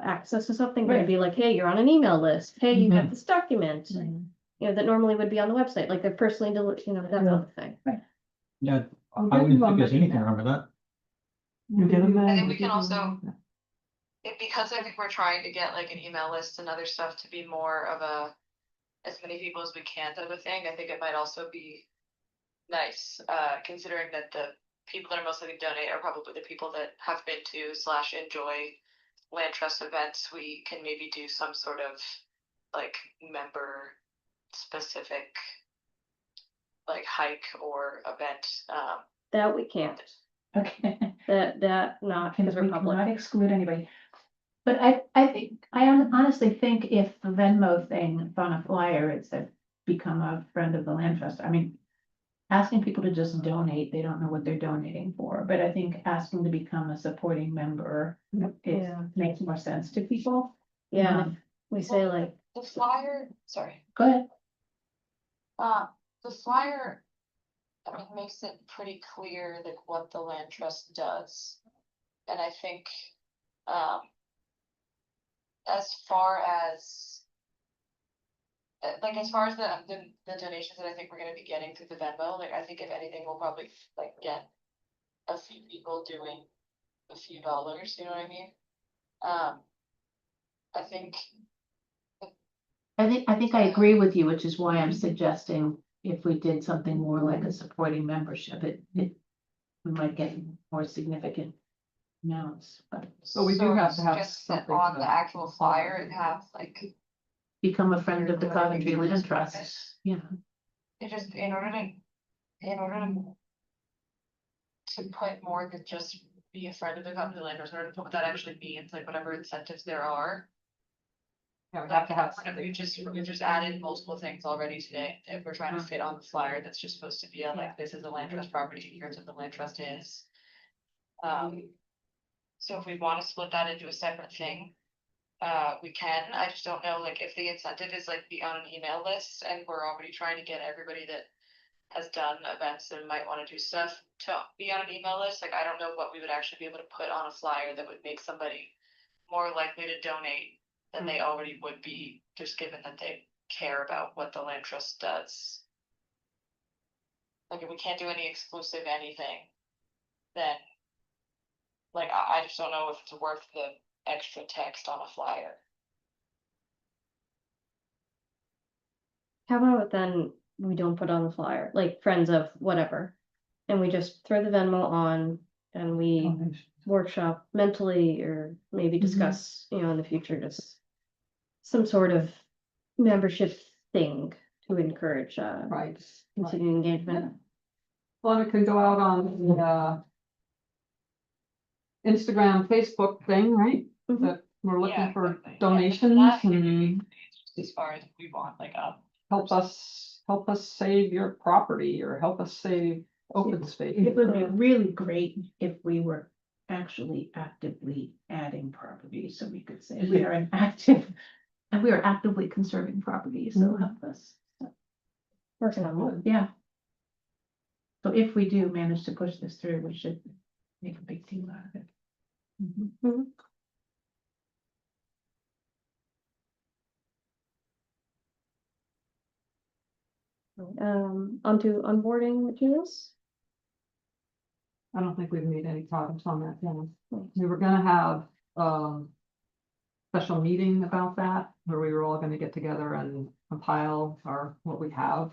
access to something, but it'd be like, hey, you're on an email list, hey, you got this document, you know, that normally would be on the website, like they're personally, you know, that Yeah. sort of thing. yeah, Well, I wouldn't good think there's luck. anything wrong with that. You get them I then? think we can also, because I think we're trying to get like an email list and other stuff to be more of a, as many people as we can type of thing, I think it might also be nice, considering that the people that are most likely to donate are probably the people that have been to / enjoy land trust events. We can maybe do some sort of like member specific like hike or event. That we can't, Okay. that not, because we're We public. cannot exclude anybody. But I think, I honestly think if the Venmo thing on a flyer, it said, become a friend of the land trust, I mean. Asking people to just donate, they don't know what they're donating for, but I think asking to become a supporting member. It Yeah. makes more sense to people. Yeah, we say like, The flyer, sorry, Go ahead. the flyer, I mean, makes it pretty clear like what the land trust does. And I think, as far as as far as the donations that I think we're gonna be getting through the Venmo, like I think if anything, we'll probably like get a few people doing a few dollars, you know what I mean? I think, I think I agree with you, which is why I'm suggesting if we did something more like a supporting membership, we might get more significant amounts, but So we do so have to have just something. on for the that. actual flyer and have like, become a friend of the Coventry Land Trust. Yeah, it just, in order to put more than just be a friend of the company land, or in order to put what that actually means, like whatever incentives there are. Yeah, we have to have We just added multiple things already today, if we're trying to fit on the flyer, that's just supposed to be a, like, this is a land trust property, here's what the land trust is. So if we wanna split that into a separate thing, we can. I just don't know, like, if the incentive is like be on an email list and we're already trying to get everybody that has done events and might wanna do stuff to be on an email list, like, I don't know what we would actually be able to put on a flyer that would make somebody more likely to donate than they already would be, just given that they care about what the land trust does. Like, if we can't do any exclusive anything, then like, I just don't know if it's worth the extra text on a flyer. How about then we don't put on the flyer, like friends of whatever, and we just throw the Venmo on and we Donation. workshop mentally or maybe discuss, you know, in the future, just some sort of membership thing to encourage Right. continued engagement. Well, it could go out on the Instagram, Facebook thing, right? Mhm. That we're looking Yeah, for exactly. Yeah, donations that- and As far as we want, like, help us save your property or help us save open space. It would be really great if we were actually actively adding property, so we could say we are an active, and we are actively conserving property, so help us. Working on that. Yeah. So if we do manage to push this through, we should make a big deal out of it. Mhm. Onto onboarding materials. I don't think we've made any progress on that, yeah. Right. We were gonna have, special meeting about that, where we were all gonna get together and compile what we have.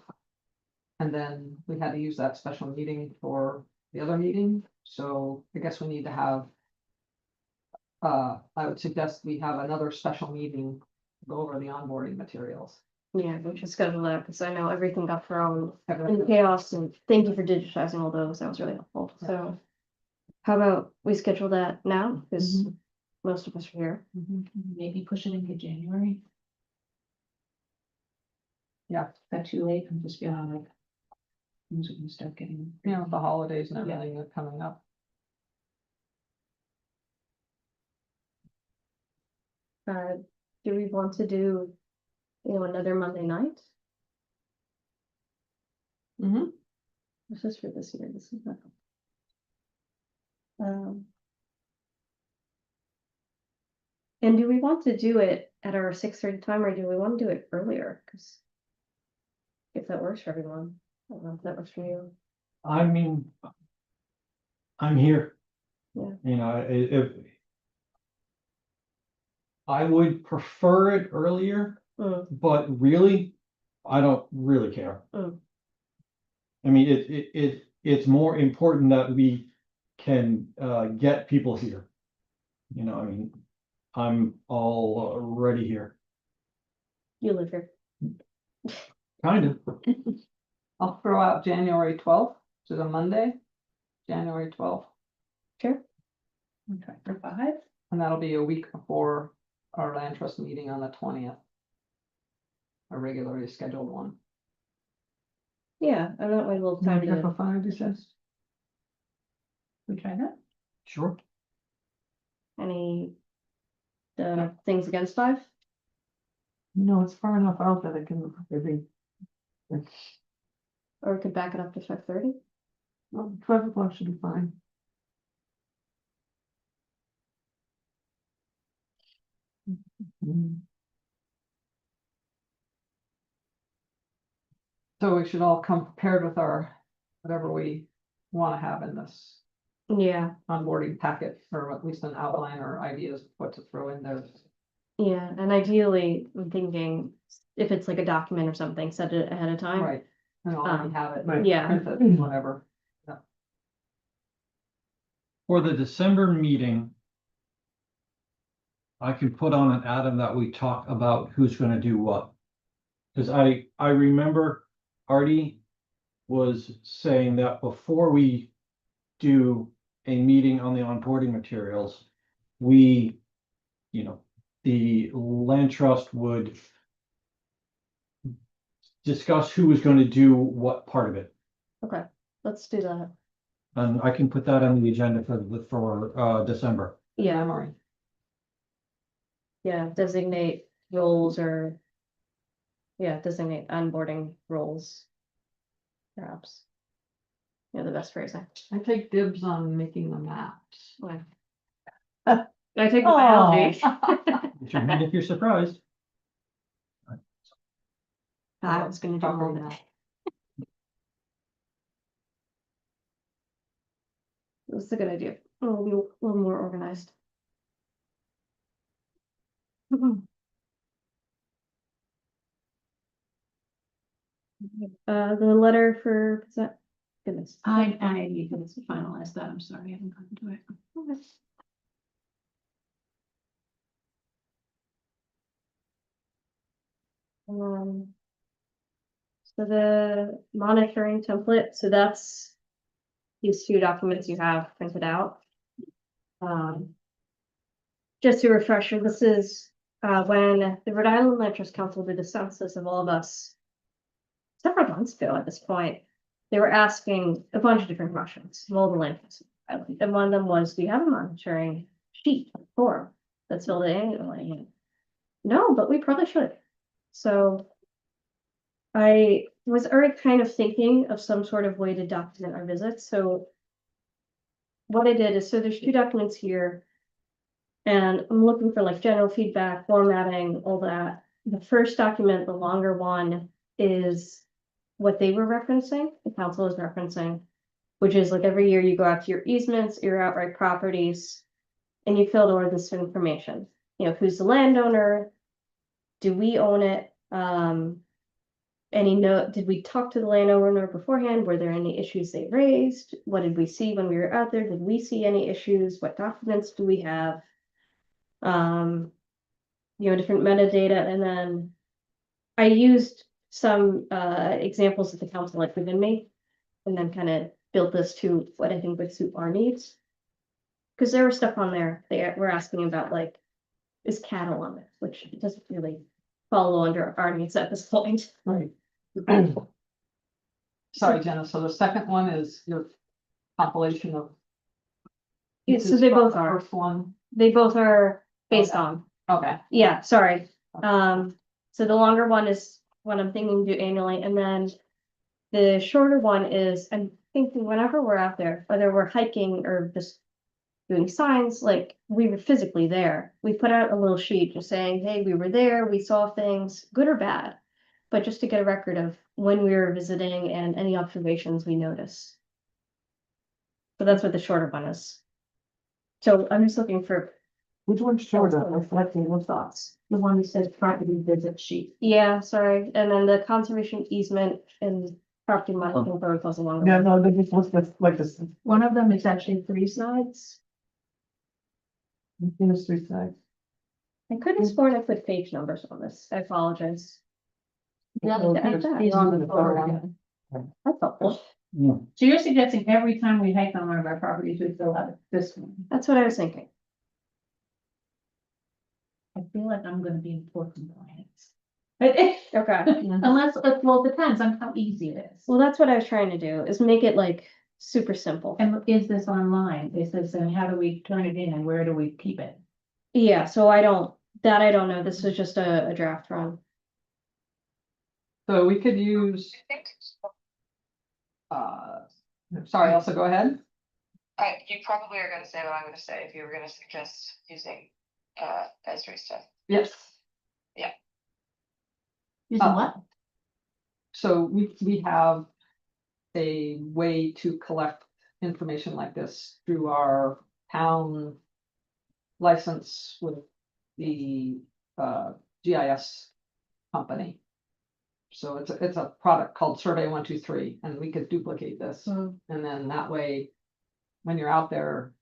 And then we had to use that special meeting for the other meeting, so I guess we need to have. I would suggest we have another special meeting, to go over the onboarding materials. Yeah, we should schedule that because I know everything got thrown in chaos, and thank you for digitizing all those. That was really helpful. Yeah. So how about we schedule that now? Because most of us are here. Maybe push it into January. Yeah. Is that too late? I'm just feeling like things are gonna start getting. You know, the holidays and Yeah. everything are coming up. Do we want to do, you know, another Monday night? Mm-hmm. This is for this year. This is not. And do we want to do it at our 6:30 time, or do we want to do it earlier? Because if that works for everyone, I don't know if that works for you. I mean, I'm here. Yeah. You know, if I would prefer it earlier, Mm, but really, I don't really care. Mm. I mean, it's more important that we can get people here. You know, I mean, I'm already here, You live here. kind of. I'll throw out January 12th, which is a Monday, January 12th, Sure. Okay, for 5? and that'll be a week before our land trust meeting on the 20th. A regularly scheduled one. Yeah, and that way we'll time Here to. for 5, you said? We try that? Sure. Any things against 5? No, it's far enough out that it can maybe, Or we could back it up to 5:30? well, 12 o'clock should be fine. So we should all come prepared with our, whatever we want to have in this Yeah, onboarding packet, or at least an outline or ideas of what to throw in there. yeah, and ideally, I'm thinking if it's like a document or something, set it ahead of time. Right, and already have it. Right. Yeah. Printed, whatever. For the December meeting, I can put on an item that we talk about who's gonna do what. Cause I remember Artie was saying that before we do a meeting on the onboarding materials, we, you know, the land trust would discuss who was gonna do what part of it. Okay, let's do that. And I can put that on the agenda for December. Yeah, Memory. yeah, designate roles or. Yeah, designate onboarding roles. Perhaps. Yeah, the best phrasing. I take dibs on making the maps. Why? I take the Oh. biology. Raise your hand if you're surprised. I was gonna do all Covering that. that. That's a good idea. We'll be a little more organized. The letter for, is that, goodness. I need to finalize that, I'm sorry, I haven't gotten to it. Okay. Um. So the monitoring template, so that's. These two documents you have printed out. Just a refresher, this is, when the Rhode Island Land Trust Council did a census of all of us. Several months ago at this point, they were asking a bunch of different questions, of all the land trusts in Rhode Island. And one of them was, do you have a monitoring sheet form that's filled in annually? No, but we probably should. So. I was already kind of thinking of some sort of way to document our visits, so. What I did is, so there's two documents here. And I'm looking for like general feedback, formatting, all that. The first document, the longer one, is what they were referencing, the council is referencing, which is like every year you go out to your easements, your outright properties, and you fill in this information. You know, who's the landowner? Do we own it? Any note, did we talk to the landowner beforehand? Were there any issues they raised? What did we see when we were out there? Did we see any issues? What documents do we have? Different metadata, and then I used some examples that the council had given me, and then kind of built this to what I think would suit our needs. Because there was stuff on there they were asking about, like, is cattle on it, which doesn't really follow under our needs at this point. Right. Sorry, Jenna, so the second one is your compilation of. Yeah, so pieces they from both the are. First one, They both are based Okay. on. okay. Yeah, sorry. So the longer one is what I'm thinking to do annually, and then the shorter one is, I'm thinking whenever we're out there, whether we're hiking or just doing signs, like we were physically there. We put out a little sheet just saying, hey, we were there, we saw things, good or bad, but just to get a record of when we were visiting and any observations we notice. So that's what the shorter one is. So I'm just looking for. Which one's shorter? Reflecting those thoughts. The one that says property visit sheet. Yeah, sorry, and then the conservation easement and property monitoring protocols along the Yeah, way. no, this was like this, One of them is actually 3 sides. in the street side. I could have sworn I put page numbers on this, I apologize. Yeah, Oh, that's there's- these on the there's photo one. again. That's helpful. Yeah. So you're suggesting every time we hike on one of our properties, we fill out this one? That's what I was thinking. I feel like I'm gonna be in poor compliance. Okay, Unless, well, it depends on how easy it is. well, that's what I was trying to do, is make it like super simple. And is this online? Is this, and how do we turn it in and where do we keep it? Yeah, so I don't know, this was just a draft run. So we could use, I think, sorry, Elsa, go ahead. you probably are gonna say what I'm gonna say if you were gonna suggest using, Esri stuff. Yes. Using what? So we have a way to collect information like this through our town license with the GIS company. So it's a product called Survey 123, and we could duplicate this. Mm. And then that way, when you're out there,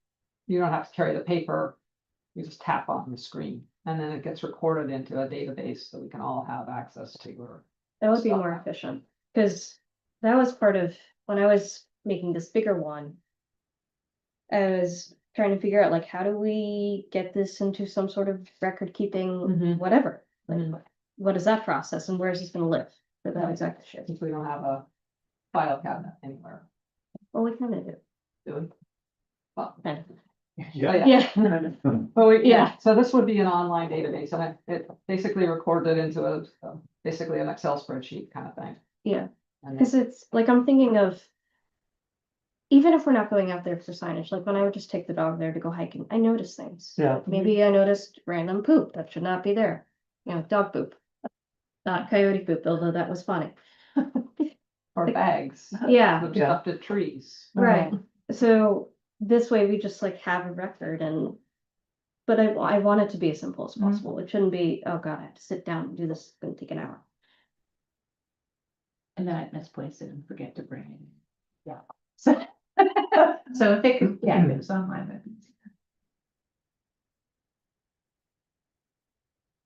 you don't have to carry the paper. You just tap on the screen, and then it gets recorded into a database that we can all have access to. Or That would be Stuff. more efficient, because that was part of, when I was making this bigger one. I was trying to figure out, like, how do we get this into some sort of record keeping, Mhm. whatever? Like, Mhm. what is that process and where is this gonna live for that exact shit? since we don't have a file cabinet anywhere, Well, we kind of do. do we? Well, Kind of. Yeah. Yeah, Oh, yeah, Yeah. so this would be an online database, and it basically recorded into basically an Excel spreadsheet kind of thing. yeah, And because it's like, I'm thinking of. Even if we're not going out there for signage, like when I would just take the dog there to go hiking, I notice things. Yeah. Maybe I noticed random poop that should not be there, dog poop. Not coyote poop, although that was funny. or bags. Yeah. that are Yeah. Stuffed at trees. Right, so this way we just like have a record and. But I want it to be as simple as possible. It shouldn't be, oh God, I have to sit down and do this, it's gonna take an hour. And then I'd misplace it and forget to bring it. Yeah. So, so if it could, yeah, if it was online, that'd be easy.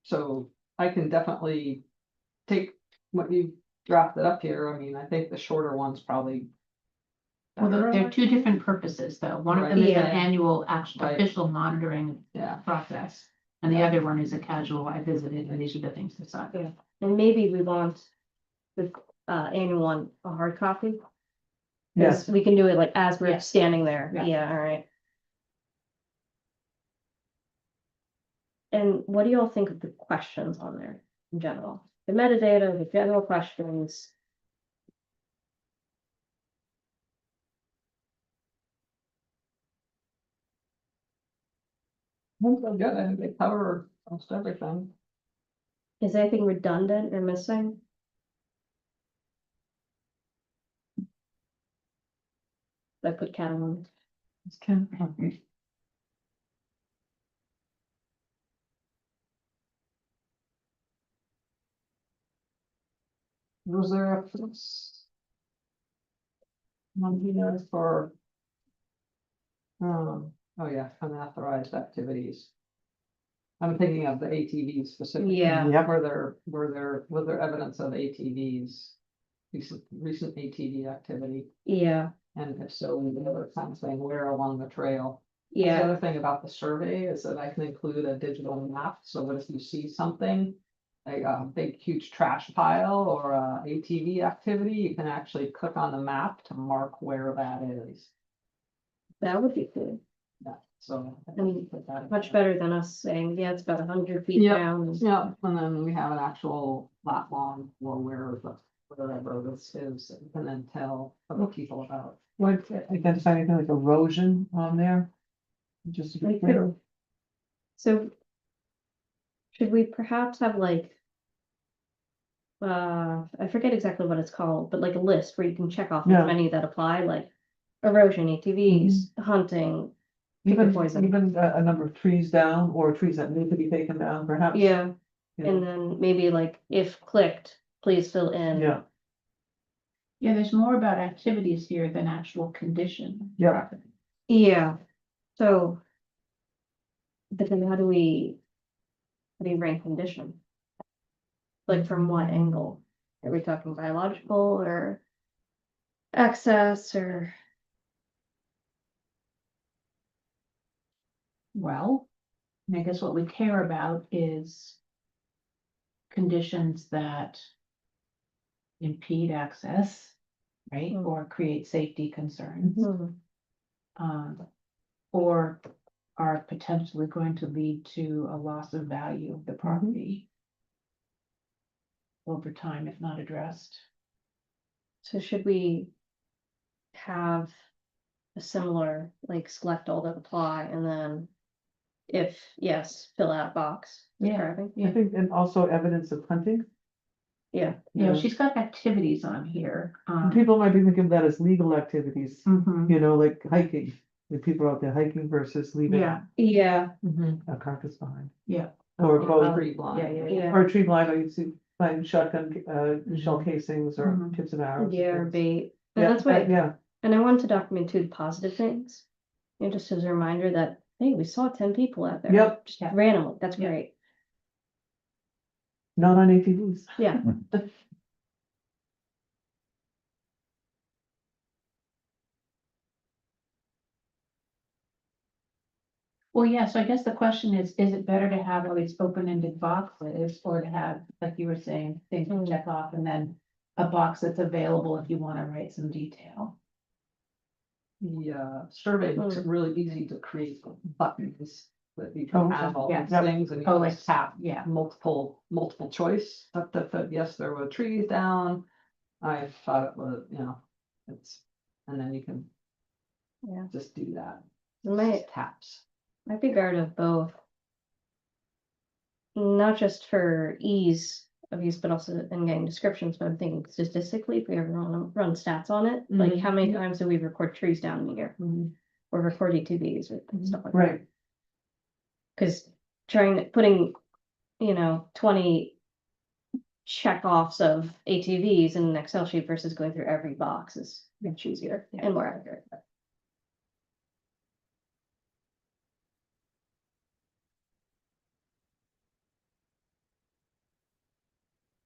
So I can definitely take what you drafted up here. I mean, I think the shorter one's probably. Well, better. there are two different purposes, though. One of them is an Right. annual actual Right. official monitoring Yeah, process. And the other one is a casual, I visited, and these are the things to sign. Yeah. And maybe we want the annual one, a hard copy. 'Cause Yes, we can do it like as we're Yes. standing there, Yeah. yeah, all right. And what do you all think of the questions on there in general? The metadata, the general questions. I think they're good. I think they cover almost everything. Is anything redundant or missing? I put Catalan. it's Ken. Was there a one here for? Oh yeah, unauthorized activities. I'm thinking of the ATVs specifically. Yeah. Yep. Was there evidence of ATVs? Recent ATV activity, Yeah, and if so, we were kind of saying where along the trail. The yeah, other thing about the survey is that I can include a digital map, so that if you see something. Like a big huge trash pile or a ATV activity, you can actually click on the map to mark where that is. that would be good. Yeah, so. I And think put that in Much there. better than us saying, yeah, it's about 100 feet Yep. down. Yeah, and then we have an actual lat long or wherever this is, that you can then tell other people about. What, identify anything like erosion on there? Just to be Like, clear. So. Should we perhaps have like. I forget exactly what it's called, but like a list where you can check off Yeah. as many that apply, like erosion, ATVs, hunting. Pick a Even, poison. even a number of trees down or trees that need to be taken down perhaps. Yeah, You and know, then maybe like if clicked, please fill in. Yeah, Yeah, there's more about activities here than actual condition. Yeah. Yeah, so. But then how do you rank condition? Like from what angle? Are we talking biological or access or? Well, I guess what we care about is conditions that impede access, right, Mm. or create safety concerns, Hmm, or are potentially going to lead to a loss of value of the property over time if not addressed. So should we have a similar, like select all that apply and then if yes, fill out box Yeah. describing? I think, and also evidence of hunting. Yeah, Yeah, Yeah. she's got activities on here. And people might be thinking of that as legal activities, Mhm. you know, like hiking. If people are out there hiking versus leaving Yeah. yeah, a carcass behind. Yeah. Or both, Tree blind. yeah, or a tree blind, or you see, find shotgun, shell casings or Mhm. tips and arrows. yeah, or bait. And Yeah, that's what, yeah, and I wanted to document too the positive things. Just as a reminder that, hey, we saw 10 people out there. Yep. Just Yeah. randomly, that's Yeah. great. not on ATVs. Yeah. Well, yeah, so I guess the question is it better to have all these open-ended boxes or to have, like you were saying, things to Mm. check off and then a box that's available if you want to write some detail? survey makes it really easy to create buttons that you Oh, can okay. have all Yeah. these Yep. things and you Oh, like just tap, yeah. multiple choice. Yes, there were trees down. I thought it was, it's, and then you can Yeah. just do that. Might Taps. be better to have both. Not just for ease of use, but also in getting descriptions, but I'm thinking statistically, if we ever run stats on it, like Mhm. how many times do we record trees down in a year? Or record ATVs or stuff like that? Right, Cause putting, 20 check-offs of ATVs in an Excel sheet versus going through every box is much easier and more accurate.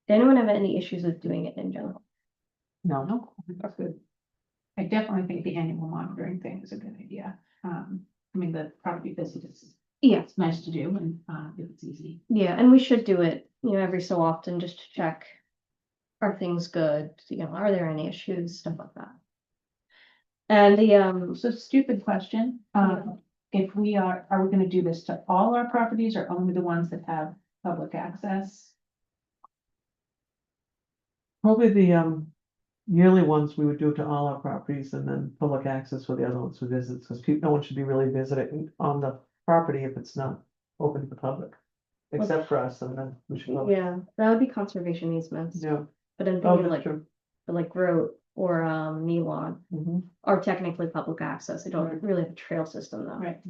Did anyone have any issues with doing it in general? No, I think that's good. I definitely think the annual monitoring thing is a good idea. I mean, the property visit is, Yeah, it's nice to do and, if it's easy. yeah, and we should do it, every so often just to check. Are things good? Are there any issues? Stuff like that. And the, So stupid question, if we are we gonna do this to all our properties or only the ones that have public access? probably the yearly ones we would do to all our properties and then public access for the other ones for visits, because people, no one should be really visiting on the property if it's not open to the public. Except for us, and then we should. yeah, that would be conservation easements, Yeah, but I'm oh, thinking that's like, true. Groat or, Nelon Mhm. are technically public access. They don't Right. really have a trail system though. Right.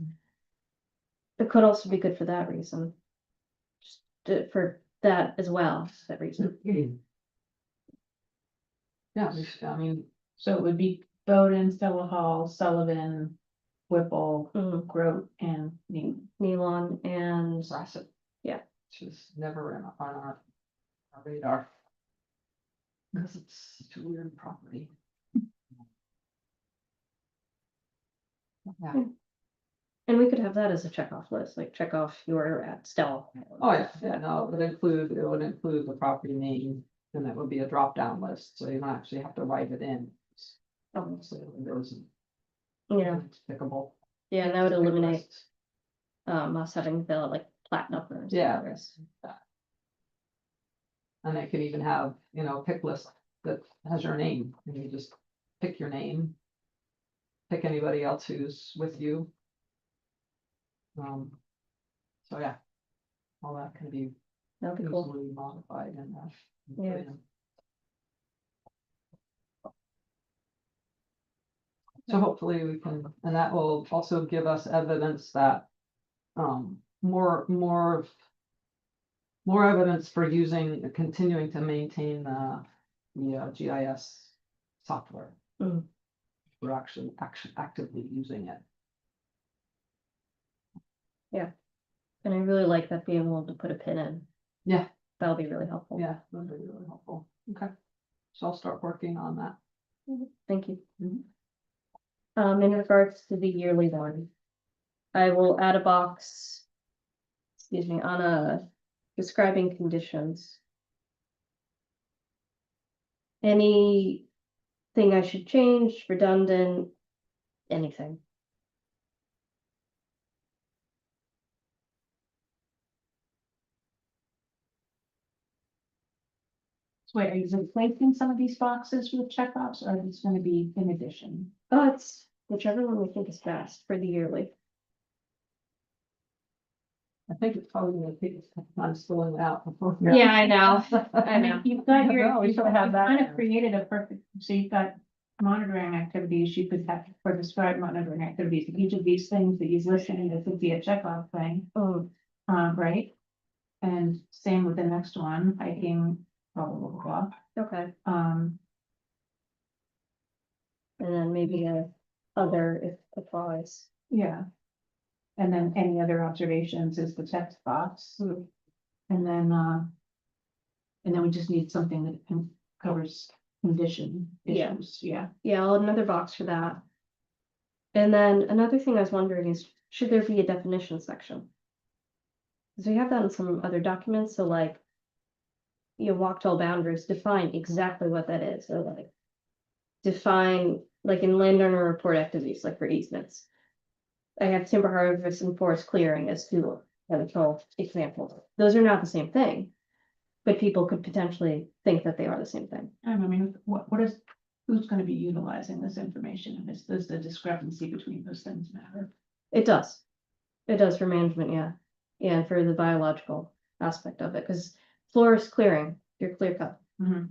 It could also be good for that reason. For that as well, that reason. Yeah, I mean, So it would be Bowden, Stella Hall, Sullivan, Whipple, Mhm. Groat, and Newton. Nelon and, Brassett. Yeah. Which is never on our radar. Because it's such a weird property. Yeah. and we could have that as a checkoff list, like check off you're at Stella. Oh, yeah, no, it would include the property name, and that would be a drop-down list, so you don't actually have to write it in. So it goes in. Yeah, It's pickable. yeah, and that would Pick eliminate, lists. us having to fill out like plat numbers. Yeah. And it can even have, pick list that has your name, and you just pick your name. Pick anybody else who's with you. So yeah, all that can be That'd be cool. easily modified and. Yeah. put in. So hopefully we can, and that will also give us evidence that, more evidence for continuing to maintain the GIS software. Mm. We're actually actively using it. And I really like that being able to put a pin in. Yeah. That'll be really helpful. Yeah, that'd be really helpful. Okay. So I'll start working on that. Thank you. Mhm. In regards to the yearly one, I will add a box. Excuse me, on a describing conditions. Anything I should change, redundant, anything. So wait, are you replacing some of these boxes with checkoffs, or is it gonna be in addition? It's whichever one we think is best for the yearly. I think it's probably gonna take us some time filling it out before. Yeah, I know. I mean, you've got No, we you've should have that kind there. of created a perfect, so you've got monitoring activities, you could have, for described monitoring activities, each of these things that you've listed, it could be a checkoff thing, right? And same with the next one, hiking, blah, blah, blah, blah, Okay, blah. and then maybe a other if applies. Yeah. And then any other observations is the text box. And then we just need something that covers condition Yeah. issues, yeah. Yeah, I'll add another box for that. And then another thing I was wondering is, should there be a definition section? Because we have that in some other documents, so like. Walk tall boundaries, define exactly what that is, or like. Define like in landowner report activities, like for easements. I have timber harvest and forest clearing as two potential examples. Those are not the same thing. But people could potentially think that they are the same thing. I mean, what is, who's gonna be utilizing this information, and does the discrepancy between those things matter? It does. It does for management, yeah. And for the biological aspect of it, because forest clearing, your clear cut. Mhm.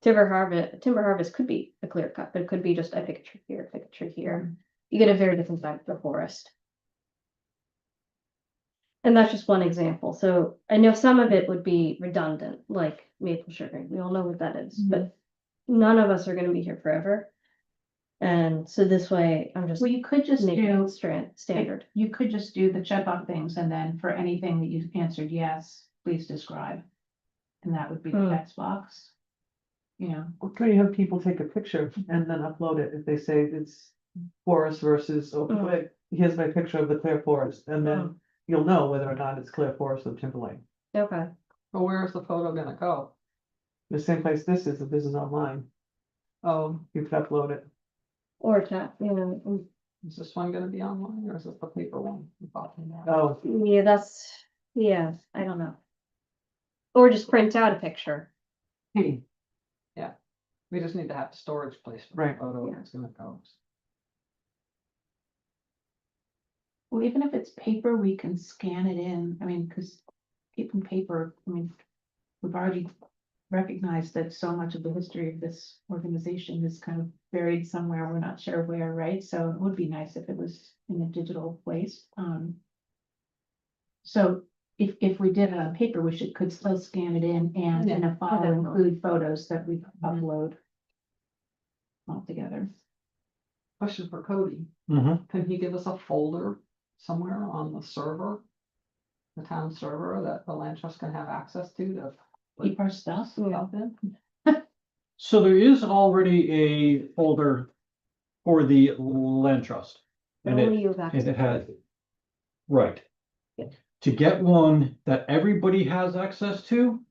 Timber harvest could be a clear cut, but it could be just I pick a tree here, pick a tree here. You get a very different type of forest. And that's just one example. So I know some of it would be redundant, like maple sugar. We all know what that is, but none of us are gonna be here forever. And so this way, I'm just Well, you could just making do, it standard. you could just do the check off things, and then for anything that you answered yes, please describe. And that would be the Hmm. text box. You know, Or can you have people take a picture and then upload it if they say it's forest versus, oh, Mm. wait, here's my picture of the clear forest, and then you'll know whether or not it's clear forest or timberlane. Okay. But where's the photo gonna go? The same place this is, if this is online, Oh, you could upload it. Or tap, is this one gonna be online or is it the paper one? you're talking about? Oh, yeah, I don't know. Or just print out a picture. Yeah, we just need to have a storage place for the Right. photo, Yeah. it's gonna go. well, even if it's paper, we can scan it in. I mean, because keeping paper, I mean, we've already recognized that so much of the history of this organization is kind of buried somewhere. We're not sure where, right? So it would be nice if it was in a digital place. So if we did it on paper, could still scan it in and in a file Okay. include photos that we upload all together. Question for Cody, Mhm. can he give us a folder somewhere on the server? The town server that the land trust can have access to Keep our stuff. stuff in? So there is already a folder for the land trust. And Only it, you have access. and it has, right. Yeah. To get one that everybody has access to.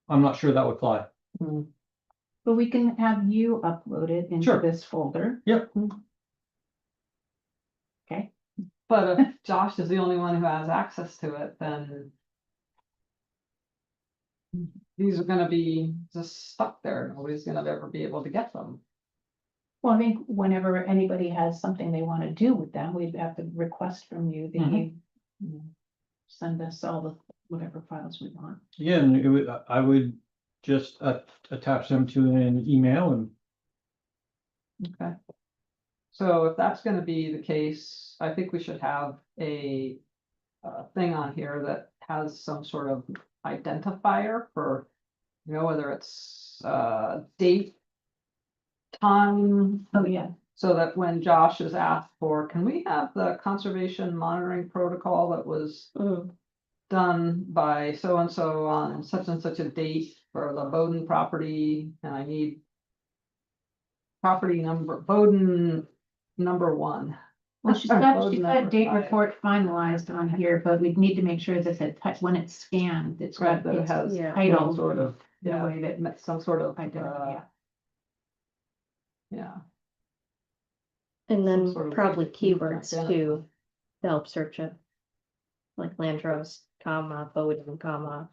I'm not sure that would fly. But we can have you upload it into Sure. this folder. Yep. Okay. But if Josh is the only one who has access to it, then these are gonna be just stuck there. Nobody's gonna ever be able to get them. Well, I think whenever anybody has something they want to do with them, we'd have to request from you that you send us all the whatever files we want. Yeah, and it would, I would just attach them to an email and Okay. So if that's gonna be the case, I think we should have a thing on here that has some sort of identifier for, whether it's date, time, Oh, yeah. so that when Josh is asked for, can we have the conservation monitoring protocol that was done by so-and-so on such and such a date for the Bowden property, and I need property number, Bowden number 1. Well, she's got date report finalized on here, but we'd need to make sure that when it's scanned, it's Right, got, that it it's has yeah. some titled sort of, in a yeah, way that some sort of, identify. yeah. And Some then sort of probably way that you can keywords identify. to help search it. Like Landros, comma, Bowden, comma.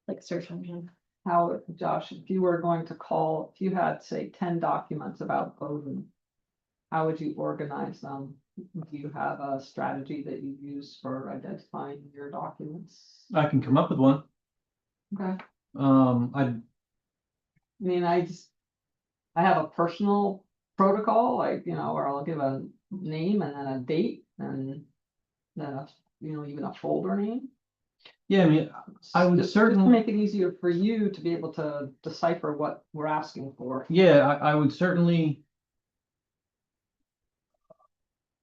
Like search engine. How, Josh, if you were going to call, if you had, say, 10 documents about Bowden, how would you organize them? Do you have a strategy that you use for identifying your documents? I can come up with one. Okay. I mean, I have a personal protocol, like, where I'll give a name and then a date and then even a folder name. yeah, I mean, I would Just to certainly, make it easier for you to be able to decipher what we're asking for. yeah, I would certainly.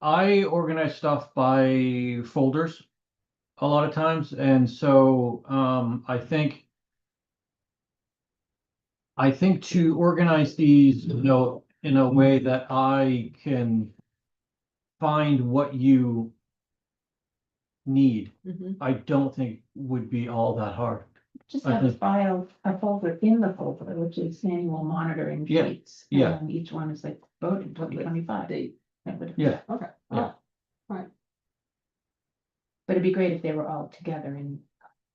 I organize stuff by folders a lot of times, and so I think to organize these, in a way that I can find what you need, I don't think would be all that hard. Just I have a think- file, a folder in the folder, which is annual monitoring Yeah, sheets. yeah. And each one is like voted 2025. Date. Yeah, Okay. Yeah. Right. But it'd be great if they were all together in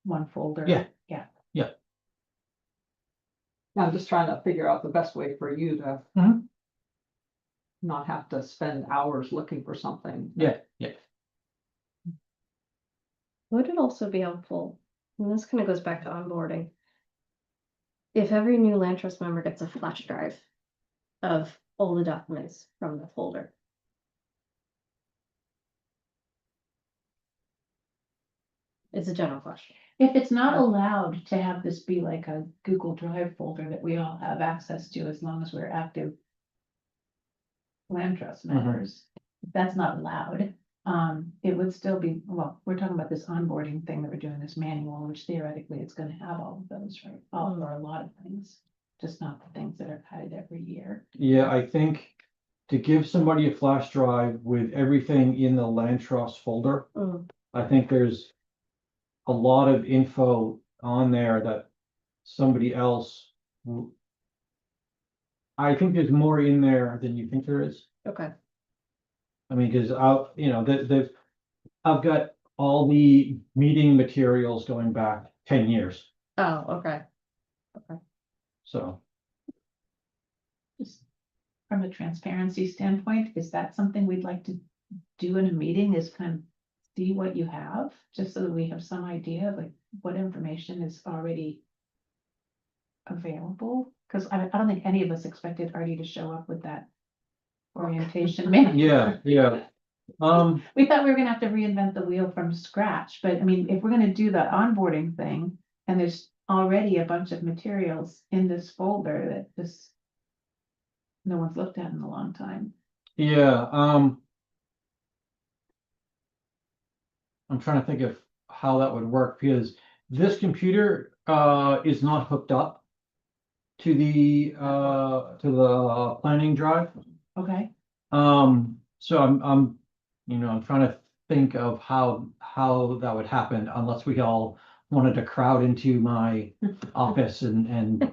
one folder. Yeah. Yeah. I'm just trying to figure out the best way for you to Mhm. not have to spend hours looking for something. yeah. Would it also be helpful, and this kind of goes back to onboarding. If every new land trust member gets a flash drive of all the documents from the folder. It's a general question. If it's not allowed to have this be like a Google Drive folder that we all have access to as long as we're active land trust members, if that's not allowed, it would still be, well, we're talking about this onboarding thing that we're doing, this manual, which theoretically it's gonna have all of those, right? All or a lot of things, just not the things that are added every year. Yeah, I think to give somebody a flash drive with everything in the land trust folder, Mm, I think there's a lot of info on there that somebody else. I think there's more in there than you think there is. okay, I mean, because I've got all the meeting materials going back 10 years, oh, okay, so. Just from a transparency standpoint, is that something we'd like to do in a meeting, is kind of see what you have, just so that we have some idea of like what information is already available? Because I don't think any of us expected Artie to show up with that orientation manual. Yeah. We thought we were gonna have to reinvent the wheel from scratch, but I mean, if we're gonna do the onboarding thing, and there's already a bunch of materials in this folder that just no one's looked at in a long time. Yeah, I'm trying to think of how that would work, because this computer, is not hooked up to the planning drive. Okay, So I'm, I'm trying to think of how that would happen unless we all wanted to crowd into my office and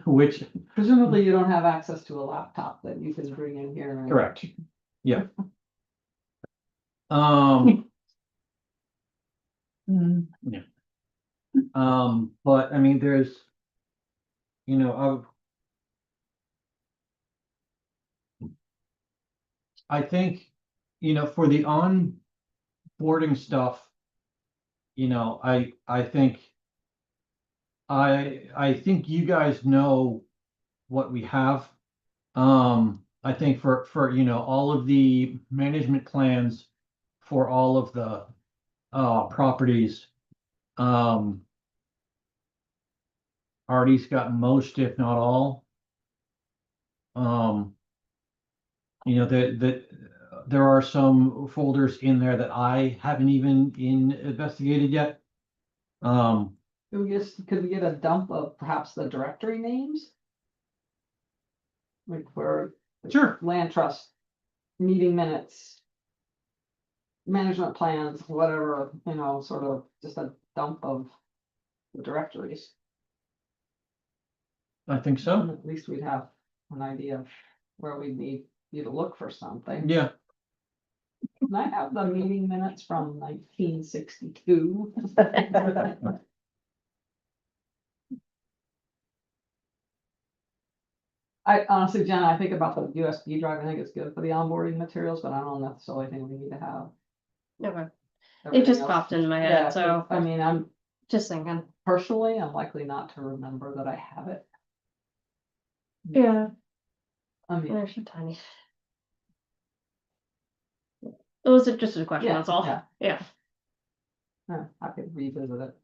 which, Presumably you don't have access to a laptop that you can bring in here. and- correct, yeah. Um, Mm, but I mean, there's, I think, for the onboarding stuff, I think I think you guys know what we have. I think for, all of the management plans for all of the properties, Artie's got most, if not all. There are some folders in there that I haven't even investigated yet. Could we get a dump of perhaps the directory names? Like where Sure. land trust, meeting minutes. Management plans, whatever, sort of just a dump of the directories. I think so. And at least we'd have an idea of where we need you to look for something. Yeah, And I have the meeting minutes from 1962. I honestly, Jen, I think about the USB drive, I think it's good for the onboarding materials, but I don't necessarily think we need to have. okay, it everything just else. popped in my Yeah, head, so I mean, I'm just thinking, personally, I'm likely not to remember that I have it. yeah, I mean, they're so tiny. It was just a question, Yeah, that's all, yeah. yeah. I could revisit it.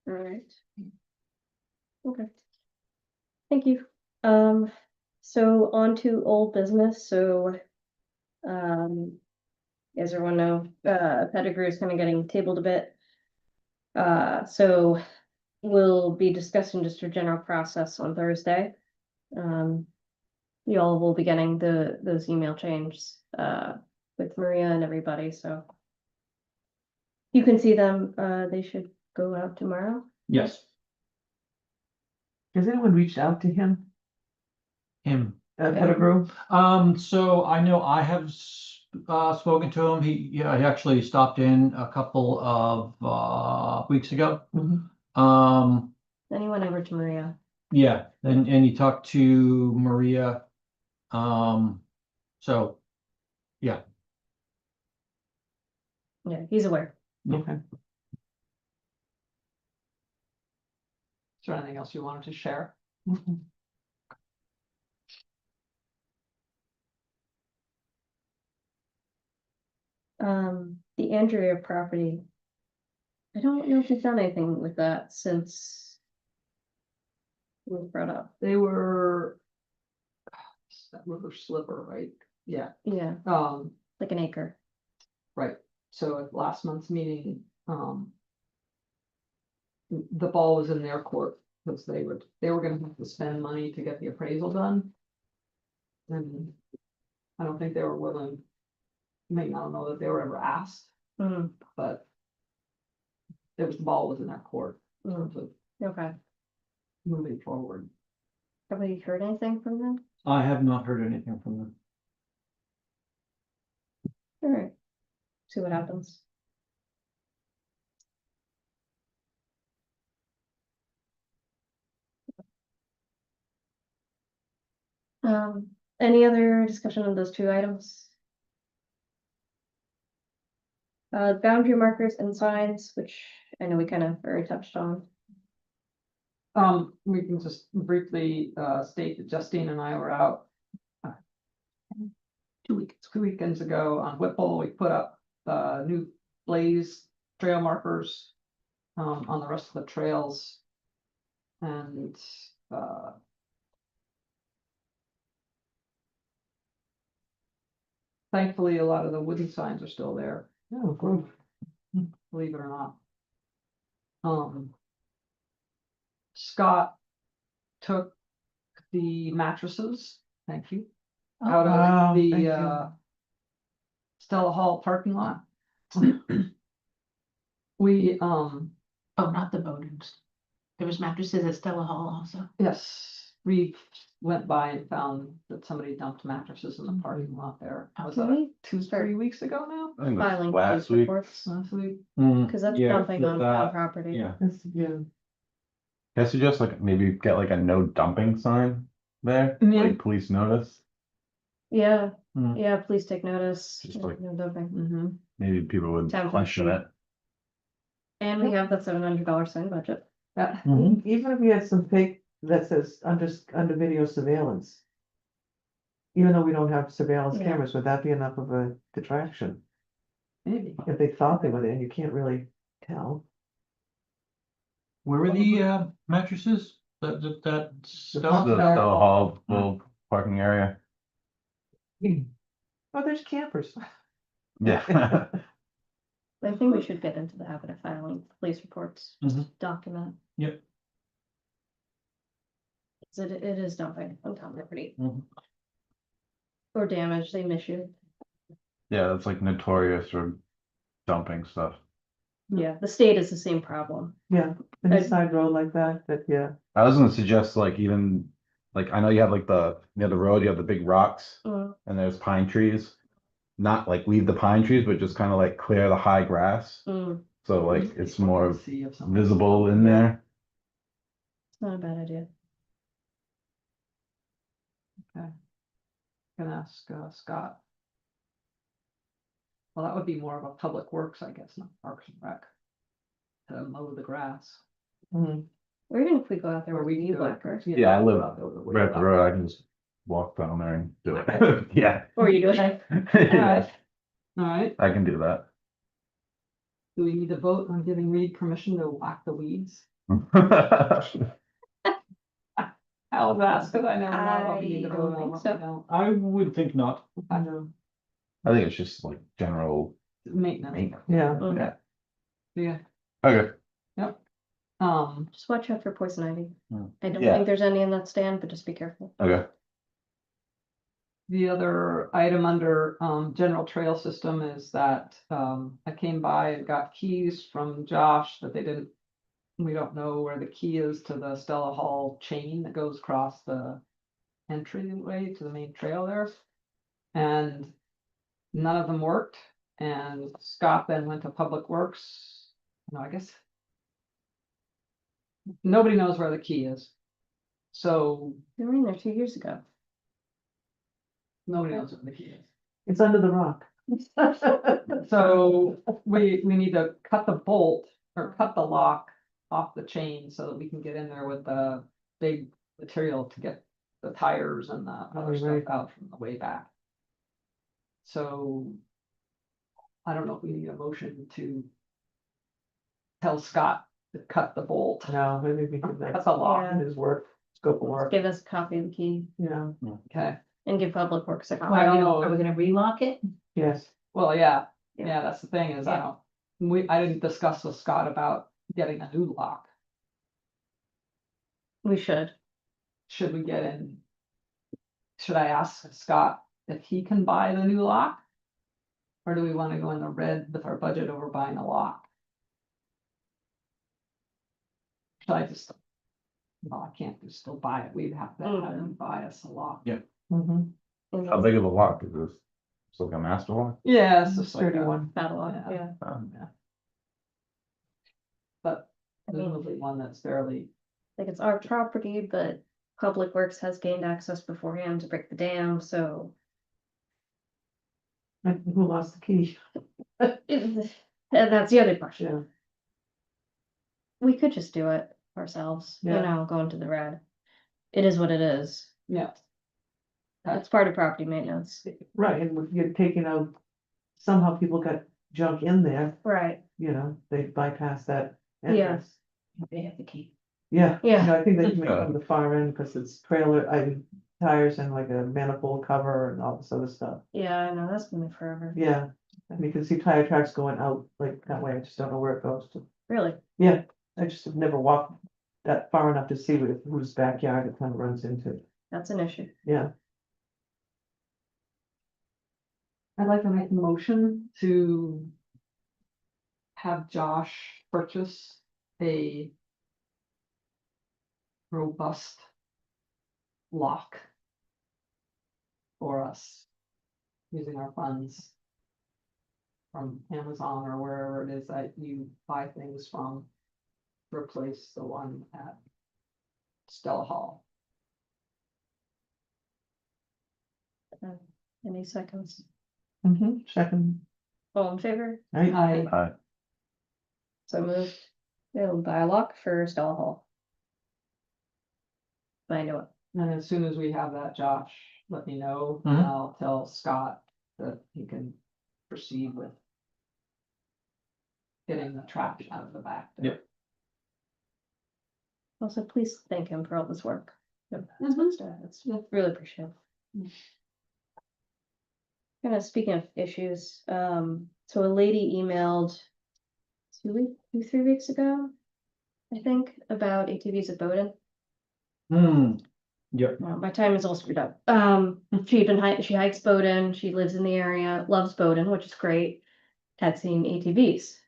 Right. Okay. Thank you. So on to old business, so. As everyone know, Pettigrew is kind of getting tabled a bit. So we'll be discussing just a general process on Thursday. You all will be getting those email chains, with Maria and everybody, so. You can see them, they should go out tomorrow? Yes, Has anyone reached out to him, him. Pettigrew? So I know I have spoken to him. He actually stopped in a couple of weeks ago. Mhm. Then he went over to Maria. Yeah, and he talked to Maria. So Yeah, he's aware. Okay. Is there anything else you wanted to share? Mhm. The Andrea property. I don't know if he's done anything with that since it was brought up. They were that river sliver, right? Yeah, Yeah, like an acre. right. So at last month's meeting, the ball was in their court because they were gonna have to spend money to get the appraisal done. And I don't think they were willing, I don't know that they were ever asked, Mm, but the ball was in their court in mm, terms of okay. moving forward. Have we heard anything from them? I have not heard anything from them. All right. See what happens. Any other discussion on those two items? Boundary markers and signs, which I know we kind of already touched on. We can just briefly state that Justine and I were out 2 weekends ago on Whipple. We put up new blaze trail markers on the rest of the trails. And thankfully, a lot of the wooden signs are still there, Oh, good. believe it or not. Scott took the mattresses, thank you, out Wow, of thank the you. Stella Hall parking lot. We, Oh, not the Bowdens. There was mattresses at Stella Hall also. yes, we went by and found that somebody dumped mattresses in the parking lot there. Was Can that we 2-3 weeks ago now? I think it was filing last police week. reports? Last week? Because that's Yeah, dumping with on that, town property. Yeah, Yeah. I suggest like maybe get like a no dumping sign there, Yeah. like police notice. Yeah, Mm. yeah, please take notice. Just like- No dumping. Mm-hmm. Maybe people would Town question policy. it. And we have that $700 sign budget. Yeah. Mhm. Even if we had some fake that says under video surveillance. Even though we don't have surveillance Yeah. cameras, would that be enough of a detraction? Maybe. If they thought they were there, you can't really tell. Where were the mattresses? That The stuff? Stella Hall full parking area. Oh, there's campers. Yeah. I think we should get into the habit of filing police reports, just to document. Yep. 'Cause it is dumping on town property. Mhm. Or damage, they miss you. Yeah, that's like notorious for dumping stuff. Yeah, the state is the same problem. Yeah, any I- side road like that, yeah. I was gonna suggest like even, like I know you have like near the road, you have the big rocks Mm, and there's pine trees. Not like leave the pine trees, but just kind of like clear the high grass. mm, So like it's more See if something- visible in there. it's not a bad idea. Can ask Scott. Well, that would be more of a public works, I guess, not Parks and Rec. To mow the grass. Mhm. Or even if we go out there Or with we a can weed go- whacker. Yeah, I live out there with a right up the road. I can just walk down there and do it. Yeah. Or you do it. Alright. Alright, I can do that. do we need to vote on giving Reed permission to whack the weeds? I'll ask, cause I never know what we need to I vote don't on, think what so. we don't. I would think not. I know, I think it's just like general Maintenance, maintenance. yeah. Mm. yeah, Okay. Just watch out for poison ivy. Mm. I don't Yeah. think there's any in that stand, but just be careful. Okay. the other item under, general trail system is that, I came by and got keys from Josh that they didn't we don't know where the key is to the Stella Hall chain that goes across the entryway to the main trail there. And none of them worked, and Scott then went to Public Works. No, I guess. Nobody knows where the key is. So They were in there 2 years ago. nobody knows where the key is. It's under the rock. So we need to cut the bolt or cut the lock off the chain so that we can get in there with the big material to get the tires and the other stuff right. out from the way back. So I don't know if we need a motion to tell Scott to cut the bolt, No, maybe we could, cut that's the lock. in his work, scope of work, Give us a copy of the key yeah, Okay, and give Public Works a I copy. don't know. Are we gonna relock it? yes. Well, yeah, Yeah. yeah, that's the thing is I Yeah. don't, I didn't discuss with Scott about getting a new lock. We should. Should we get in? Should I ask Scott if he can buy the new lock? Or do we want to go in the red with our budget over buying a lock? Should I just? Well, I can't just still buy it. We'd have to have him buy us a lock. Yeah. Mm-hmm. How big of a lock is this? It's like a master lock? Yeah, it's just like a, 31. Catalog, Yeah. yeah. but I there's mean, usually one that's fairly, like it's our property, but Public Works has gained access beforehand to break the dam, so. Who lost the key? And that's the other question. Yeah, We could just do it ourselves, you Yeah. know, go into the red. It is what it is. yeah. That's part of property maintenance. right, and you're taking out, somehow people got junk in there, Right, you know, they bypass that Yeah. entrance. They have the key. Yeah. Yeah. No, I think they can make it on the far end, because it's trailer, tires and like a manifold cover and all this other stuff. yeah, I know, that's been there forever. Yeah, and you can see tire tracks going out like that way, I just don't know where it goes to. Really, Yeah, I just have never walked that far enough to see whose backyard it kind of runs into, that's an issue. yeah. I'd like to make a motion to have Josh purchase a robust lock for us using our funds from Amazon or wherever it is that you buy things from, to replace the one at Stella Hall. Any seconds? Mm-hmm, second, All in favor? right, I, So moved. We'll buy a lock for Stella Hall. I know it. and as soon as we have that, Josh, let me know, and Mhm. I'll tell Scott that he can proceed with getting the trash out of the back there. Yep. Also, please thank him for all this work. Yep, Mhm. It's really appreciated. Kind of speaking of issues, so a lady emailed 3 weeks ago, I think, about ATVs at Bowdoin. Yep. Well, my time is all screwed up. She hikes Bowdoin, she lives in the area, loves Bowdoin, which is great. Had seen ATVs,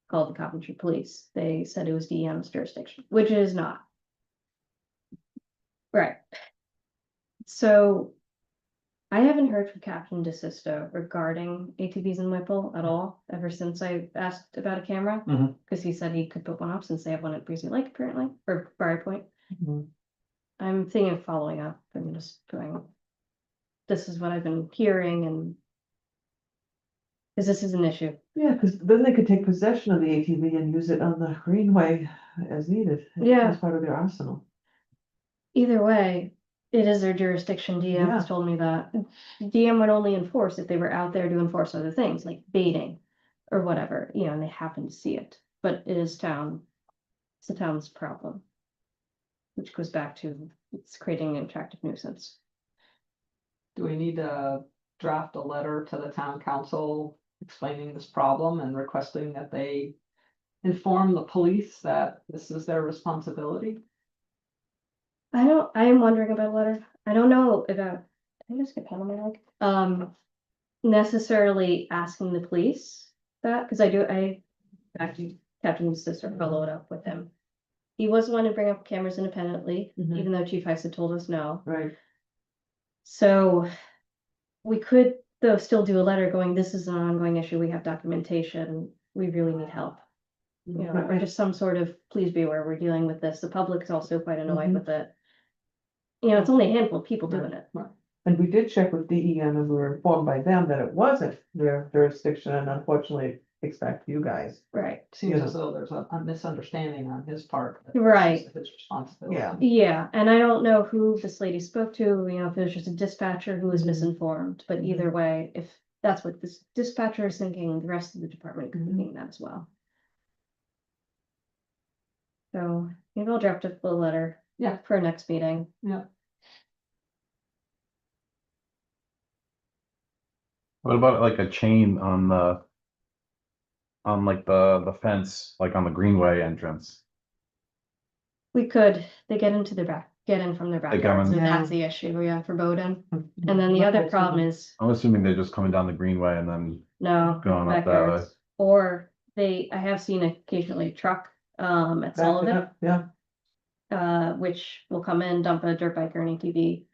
called the Coventry police. They said it was DM's jurisdiction, which it is not. Right. So I haven't heard from Captain DeSisto regarding ATVs in Whipple at all, ever since I asked about a camera. Mhm. Because he said he could put one up since they have one at Breezy Lake apparently, or Briar Point. Mhm. I'm thinking of following up and just going, this is what I've been hearing and. Because this is an issue. yeah, because then they could take possession of the ATV and use it on the greenway as needed. Yeah. As part of their arsenal. Either way, it is their jurisdiction. DM has Yeah. told me that. DM would only enforce if they were out there to enforce other things like baiting or whatever, you know, and they happen to see it. But it is it's the town's problem. Which goes back to it's creating an attractive nuisance. Do we need to draft a letter to the town council explaining this problem and requesting that they inform the police that this is their responsibility? I am wondering about a letter. I don't know about, I think I just get pen on my leg. Necessarily asking the police that, because I actually Captain's sister followed up with him He was the one to bring up cameras independently, Mhm. even though Chief Heist had told us no. Right, So we could, though, still do a letter going, this is an ongoing issue, we have documentation, we really need help. You know, or just some sort of, please be aware, we're dealing with this, the public is also quite annoyed Mhm. with it. You know, it's only a handful of people doing it. and we did check with DEM and we were informed by them that it wasn't their jurisdiction and unfortunately it's back to you guys. Right. Seems Yeah. as though there's a misunderstanding on his part. that this Right. is His responsibility. Yeah. Yeah, and I don't know who this lady spoke to, you know, if it was just a dispatcher who was Mhm. misinformed, but either way, if that's what this dispatcher is thinking, the rest of the department could be Mhm. thinking that as well. So maybe I'll draft a full letter. Yeah. For our next meeting. Yeah. What about like a chain on like the fence, like on the Greenway entrance? We could, they get into their get in from their They come backyard, so in- that's Yeah. the issue, yeah, for Bowden. And then the other problem is, I'm assuming they're just coming down the Greenway and then no, going up that way. backyards. Or I have seen occasionally a truck, at Back it Sullivan, up, yeah, which will come in, dump a dirt bike or an ATV.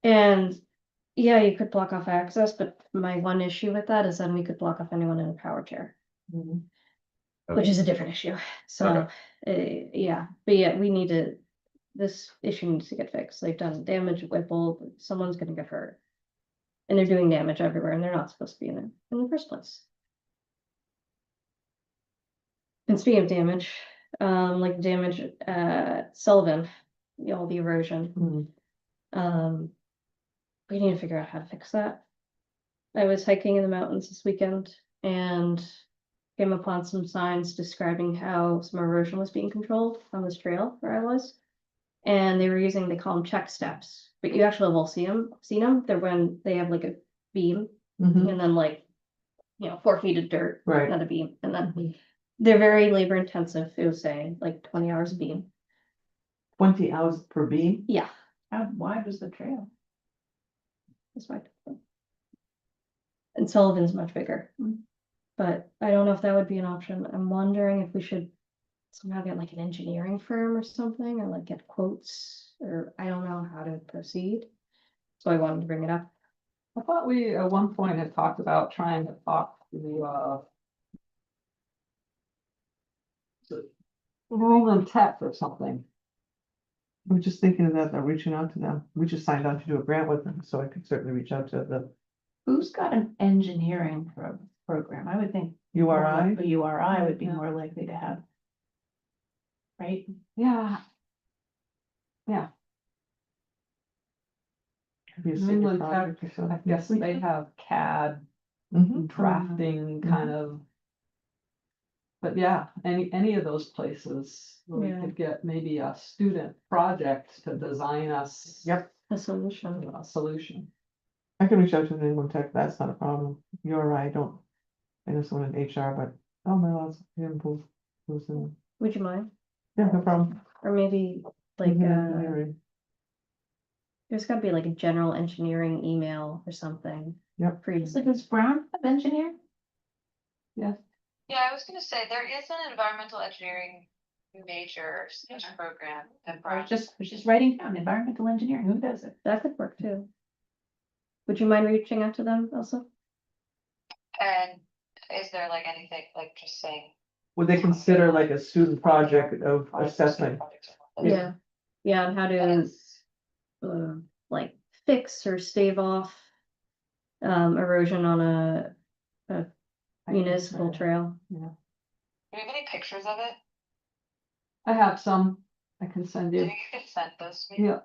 And, yeah, you could block off access, but my one issue with that is then we could block off anyone in a power chair, Mhm. which is a different issue, so, yeah, but yeah, this issue needs to get fixed, they've done damage at Whipple, someone's gonna get hurt. And they're doing damage everywhere, and they're not supposed to be in there in the first place. And speaking of damage, like damage, Sullivan, all the erosion, Mhm. we need to figure out how to fix that. I was hiking in the mountains this weekend and came upon some signs describing how some erosion was being controlled on this trail where I was. And they were using, they call them check steps, but you actually will seen them. They're when they have like a beam Mhm. and then like, 4 feet of dirt, Right. not a beam, and then Mhm. they're very labor intensive, it was saying, like 20 hours a beam. 20 hours per beam, Yeah, How wide was the trail? that's right. And Sullivan's much bigger. But I don't know if that would be an option. I'm wondering if we should somehow get like an engineering firm or something, or like get quotes, or I don't know how to proceed. So I wanted to bring it up. I thought we at one point had talked about trying to talk to, Roland Tech or something. I was just thinking of that, reaching out to them, we just signed on to do a grant with them, so I could certainly reach out to the Who's got an engineering program? I would think. URI. A URI would be Yeah. more likely to have. Right? Yeah, Could be a New senior England project or Tech, I something. guess they have CAD Mhm. drafting kind of. But yeah, any of those places where we Yeah. could get maybe a student project to design us. Yep. A solution. A solution. I can reach out to the New England Tech, that's not a problem, URI, I don't, I know someone in HR, but, oh my lots, who's in, Would you mind? yeah, no problem. Or maybe like, Mhm, engineering. there's gotta be like a general engineering email or something. Yep. For you. So does Brown have engineer? Yeah, I was gonna say, there is an environmental engineering major program at I Brown. was just writing down environmental engineering. Who does it? That could work too. Would you mind reaching out to them also? And is there like anything, like just saying? Would they consider like a student project of assessment? Yeah, yeah, and how to, like, fix or stave off. Erosion on a municipal trail. Do you have any pictures of it? I have some, I can send Do you you. think you could send those to me? Yeah.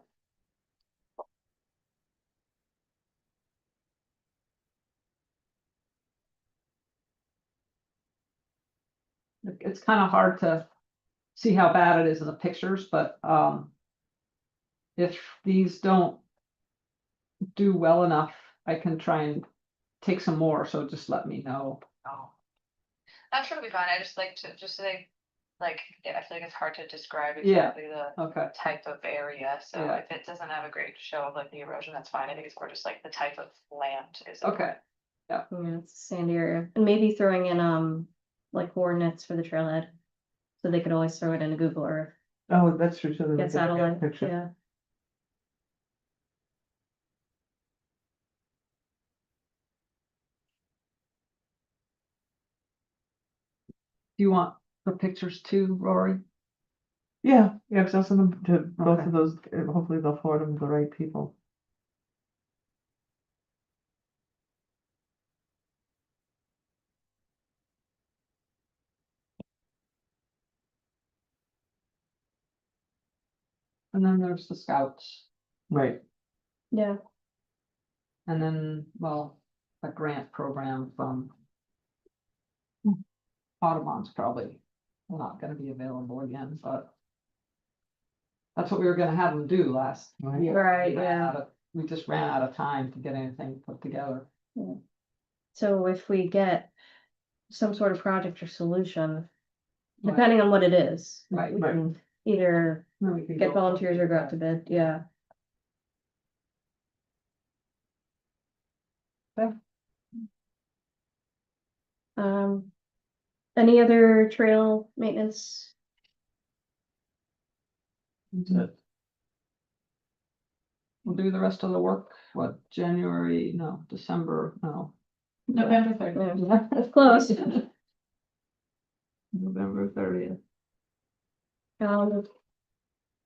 It's kind of hard to see how bad it is in the pictures, but, if these don't do well enough, I can try and take some more, so just let me know. I'm sure it'll be fine, I just like to, just say, like, yeah, I feel like it's hard to describe Yeah. exactly the Okay, type of area, so Yeah. if it doesn't have a great show of like the erosion, that's fine, I think it's more just like the type of land is. okay, Yeah, it's a sandy area, and maybe throwing in, like coordinates for the trailhead. So they could always throw it in a Google Earth, Oh, that's true, so they get can look at the satellite, picture. yeah. Do you want the pictures too, Rory? Yeah, because I'll send them to both Okay. of those, hopefully they'll forward them to the right people. And then there's the scouts, Right. Yeah, and then, well, a grant program from Audubon's probably not gonna be available again, but that's what we were gonna have them do last year. Right, We ran yeah. out of- We just ran out of time to get anything put together. so if we get some sort of project or solution, Right. depending on what it is, Right. we Right. can either Then we can get go volunteers or go out to forward. bid, yeah. Okay. Any other trail maintenance? That's it. We'll do the rest of the work, what, January, no, December, no. November 3rd. Yeah, That's close. November 30th.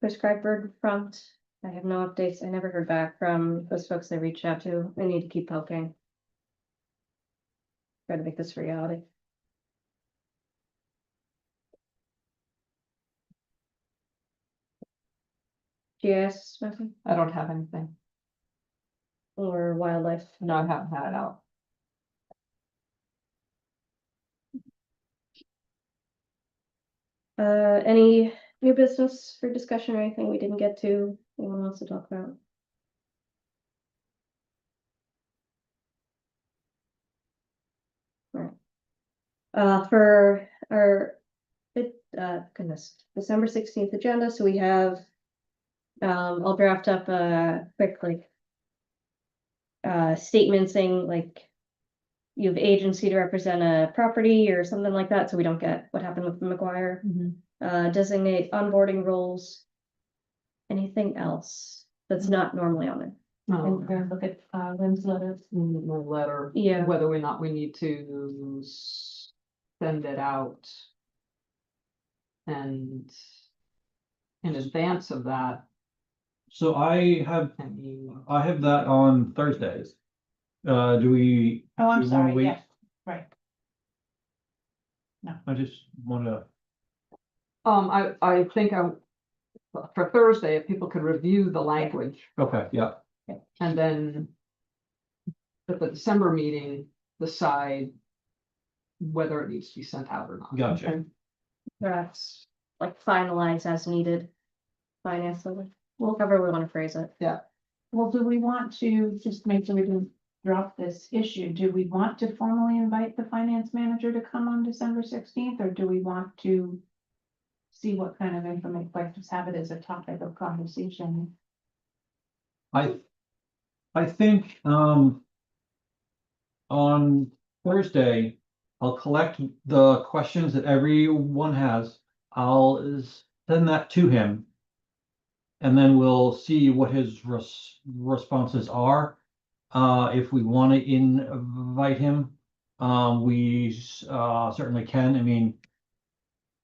Prescribed bird front, I have no updates, I never heard back from those folks I reached out to, I need to keep poking. Try to make this a reality. GIS, nothing, I don't have anything. or wildlife? No, I haven't had it out. Any new business for discussion or anything we didn't get to, anyone wants to talk about? Alright. For our, goodness, December 16th agenda, so we have, I'll draft up a quick, like, statement saying, like, you have agency to represent a property or something like that, so we don't get what happened with McGuire. Designate onboarding roles. Anything else that's not normally on it? And No, we're gonna look at Lynn's letters. my letter. Yeah. Whether or not we need to send it out. And in advance of that, So I have and that on Thursdays. Do we? Oh, I'm we wanna sorry, wait? yeah, right. I just wanna, I think for Thursday, if people could review the language okay, yeah, and then. At the December meeting, decide. Whether it needs to be sent out or not. gotcha. Perhaps like finalize as needed. Finance, well, however we want to phrase it. Well, do we want to, just make sure we didn't drop this issue, do we want to formally invite the finance manager to come on December 16th, or do we want to see what kind of information, like just have it as a topic of conversation? I think, on Thursday, I'll collect the questions that everyone has. I'll send that to him. And then we'll see what his responses are. If we want to invite him, we certainly can. I mean,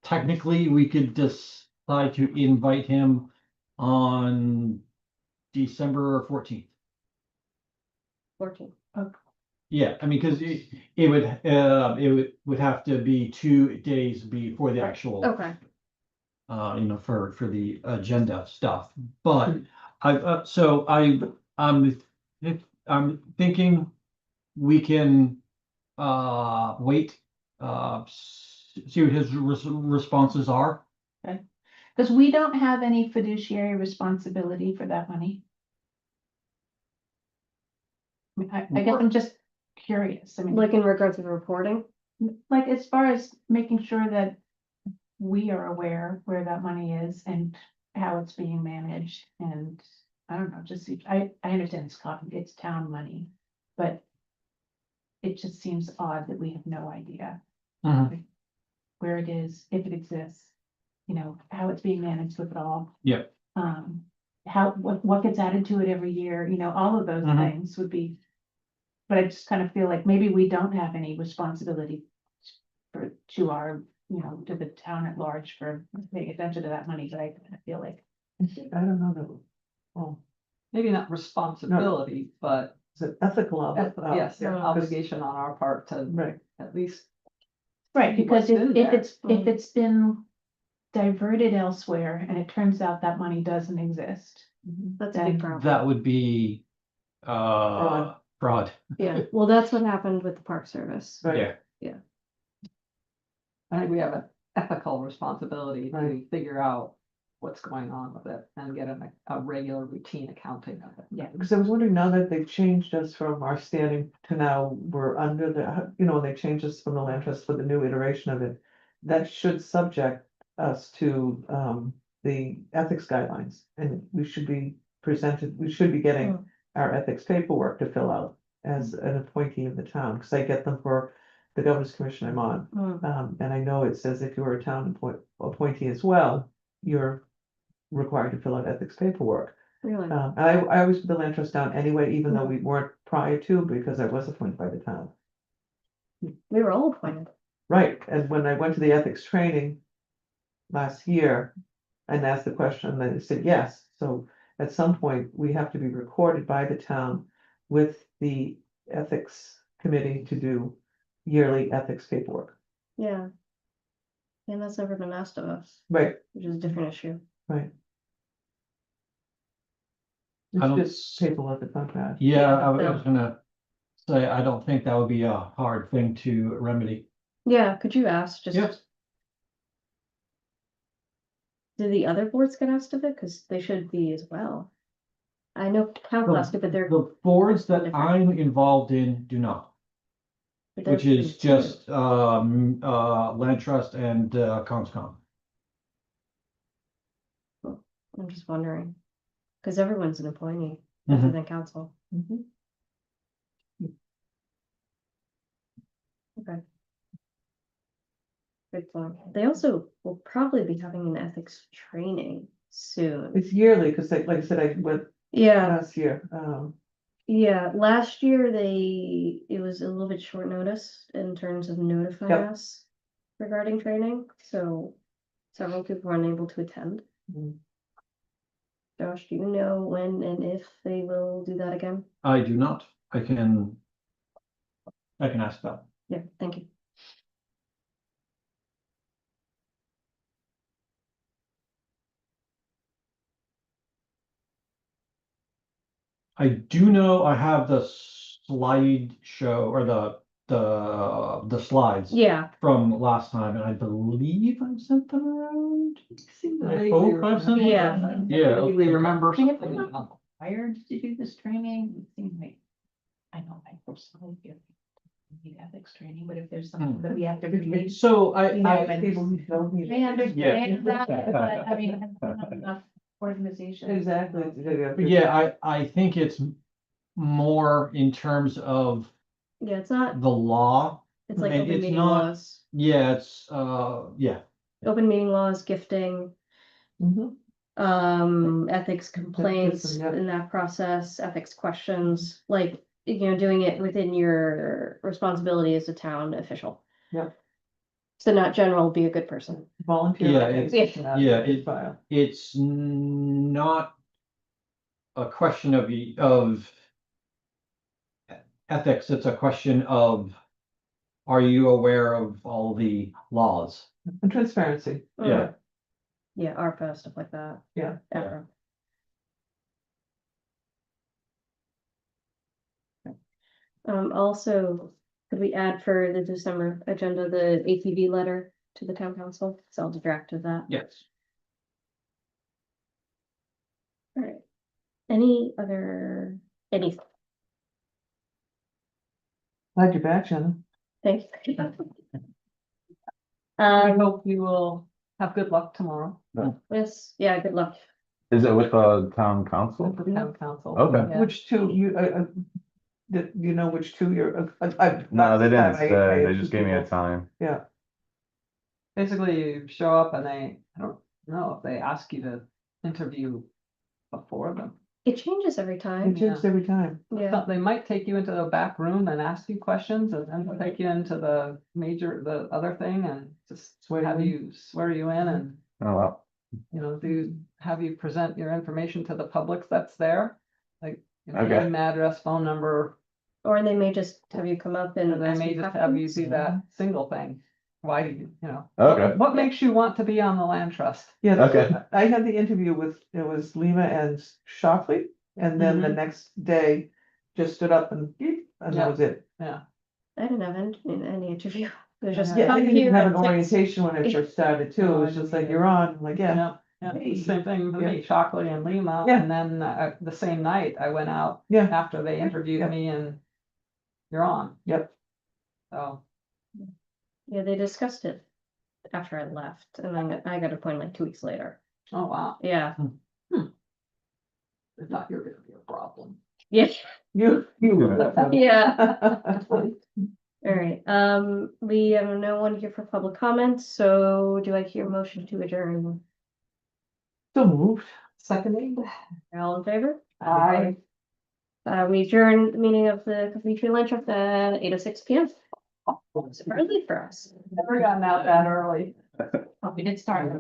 technically, we could decide to invite him on December 14th. 14. Yeah, I mean, because it would have to be 2 days before the actual, Okay, for the agenda stuff. But I'm thinking we can wait, see what his responses are. Because we don't have any fiduciary responsibility for that money. I guess I'm just curious, I mean. like in regards to the reporting. Like, as far as making sure that we are aware where that money is and how it's being managed, and I don't know, just, I understand it's town money, but it just seems odd that we have no idea Mhm. where it is, if it exists. you know, how it's being managed with it all. Yeah. How, what gets added to it every year, you know, all of those Mhm. things would be. But I just kind of feel like maybe we don't have any responsibility to our, you know, to the town at large for paying attention to that money, but I kind of feel like. I don't know that, well, Maybe not responsibility, but it's an ethical, yes, yeah. obligation on our part to right, at least. Right, see because what's in if there. if it's been diverted elsewhere and it turns out that money doesn't exist. That's a big Then problem. That would be, fraud. Yeah, well, that's what happened with the Park Service. right. Yeah, I think we have an ethical responsibility to Right. figure out what's going on with it and get a regular routine accounting of it. Yeah. Because I was wondering, now that they've changed us from our standing to now we're under the, you know, they changed us from the land trust for the new iteration of it. That should subject us to the ethics guidelines, and we should be presented, we should be getting Mm. our ethics paperwork to fill out as an appointee of the town, because I get them for the governor's commission I'm on. Mm. And I know it says if you're a town appointee as well, you're required to fill out ethics paperwork. Really? And I always put the land trust down anyway, even though we weren't prior to, because I was appointed by the town. We were all appointed. Right, and when I went to the ethics training last year and asked the question, they said yes. So at some point, we have to be recorded by the town with the ethics committee to do yearly ethics paperwork. Yeah. And that's never been asked of us, Right, which is a different issue. right. I It's don't just paperwork, it's not bad. yeah, I Yeah. was gonna say, I don't think that would be a hard thing to remedy. Yeah, could you ask just? Yes. Do the other boards get asked of it? Because they should be as well. I know council asked it, but they're. The boards that different. I'm involved in do not, but which they're is too. just, land trust and, conscom. I'm just wondering, because everyone's an appointee, other Mhm. than council. Mhm. Okay. Good point. They also will probably be having an ethics training soon. It's yearly, because like I said, I went Yeah, last year, yeah, last year it was a little bit short notice in terms of notifying Yep. us regarding training, so several people were unable to attend. Mhm. Josh, do you know when and if they will do that again? I do not, I can ask that. Yeah, thank you. I do know I have the slideshow or the slides. Yeah, From last time, and I believe I sent them around. I I hope I've sent them. Yeah. Yeah. Vaguely remember I mean, if something. we're not required to do this training, it seems like, I know I personally feel need ethics training, but if there's something that we have to really. So You know, I, and people who don't need. I understand Yeah. that, but I mean, not enough organizations. Exactly. yeah, I think it's more in terms of yeah, it's not, the law. it's like and open it's meeting not- laws, Yeah, it's, yeah, open meeting laws, gifting, Mhm. ethics complaints yeah. in that process, ethics questions, like, you know, doing it within your responsibility as a town official. Yeah. So not general, be a good person. Volunteer. Yeah, ethics, it's- yeah, ethics file. it's not a question of ethics, it's a question of, are you aware of all the laws? And transparency. Yeah. Yeah, ARPA, stuff like that. Yeah. ARPA. Also, could we add for the December agenda, the ATV letter to the town council? So I'll draft of that. Yes. All right. Any other, anything? Glad you're back, Jenna. Thanks. I hope you will have good luck tomorrow Yes, yeah, good luck. Is it with the town council? with the town council. Okay. Yeah. Which two, you know which two you're, No, they didn't last time say, I they had just two gave me a people. time. Yeah, basically you show up and I don't know if they ask you to interview before them. It changes every It time. changes every time. Yeah, They might take you into the back room and ask you questions and then they'll take you into the other thing and just Swear you have in. you swear you in and, Oh, wow. you know, have you present your information to the public that's there. Like, you know, Okay. name, address, phone number, or they may just have you come up and and they ask may you just have you questions. do that single thing. Why do you, you know? Okay. What makes you want to be on the land trust? Yeah, that's Okay. what- I had the interview with, it was Lima and Shockley, and then the Mhm. next day just stood up and beep, and that Yeah. was it. Yeah. I didn't have any interview. It was just. Yeah, Yeah, I come didn't even here have an at 6. orientation when I first started too, No, it I was just didn't like, either. you're on, I'm like, yeah. Yeah, Hey. same thing for Yeah. me, Shockley and Lima, Yeah. and then the same night I went out Yeah, after they interviewed Yeah. me and you're on, yep, so. Yeah, they discussed it after I left, and then I got appointed like 2 weeks later. Oh, wow, Yeah, I thought you were gonna be a problem. yeah, you were. yeah. All right, we have no one here for public comments, so do I hear a motion to adjourn? So moved. Seconding? All in favor? Aye. We adjourn the meeting of the Coventry Lunch at 8:06 PM. It's early for us. Never gotten out that early. Oh, we did start.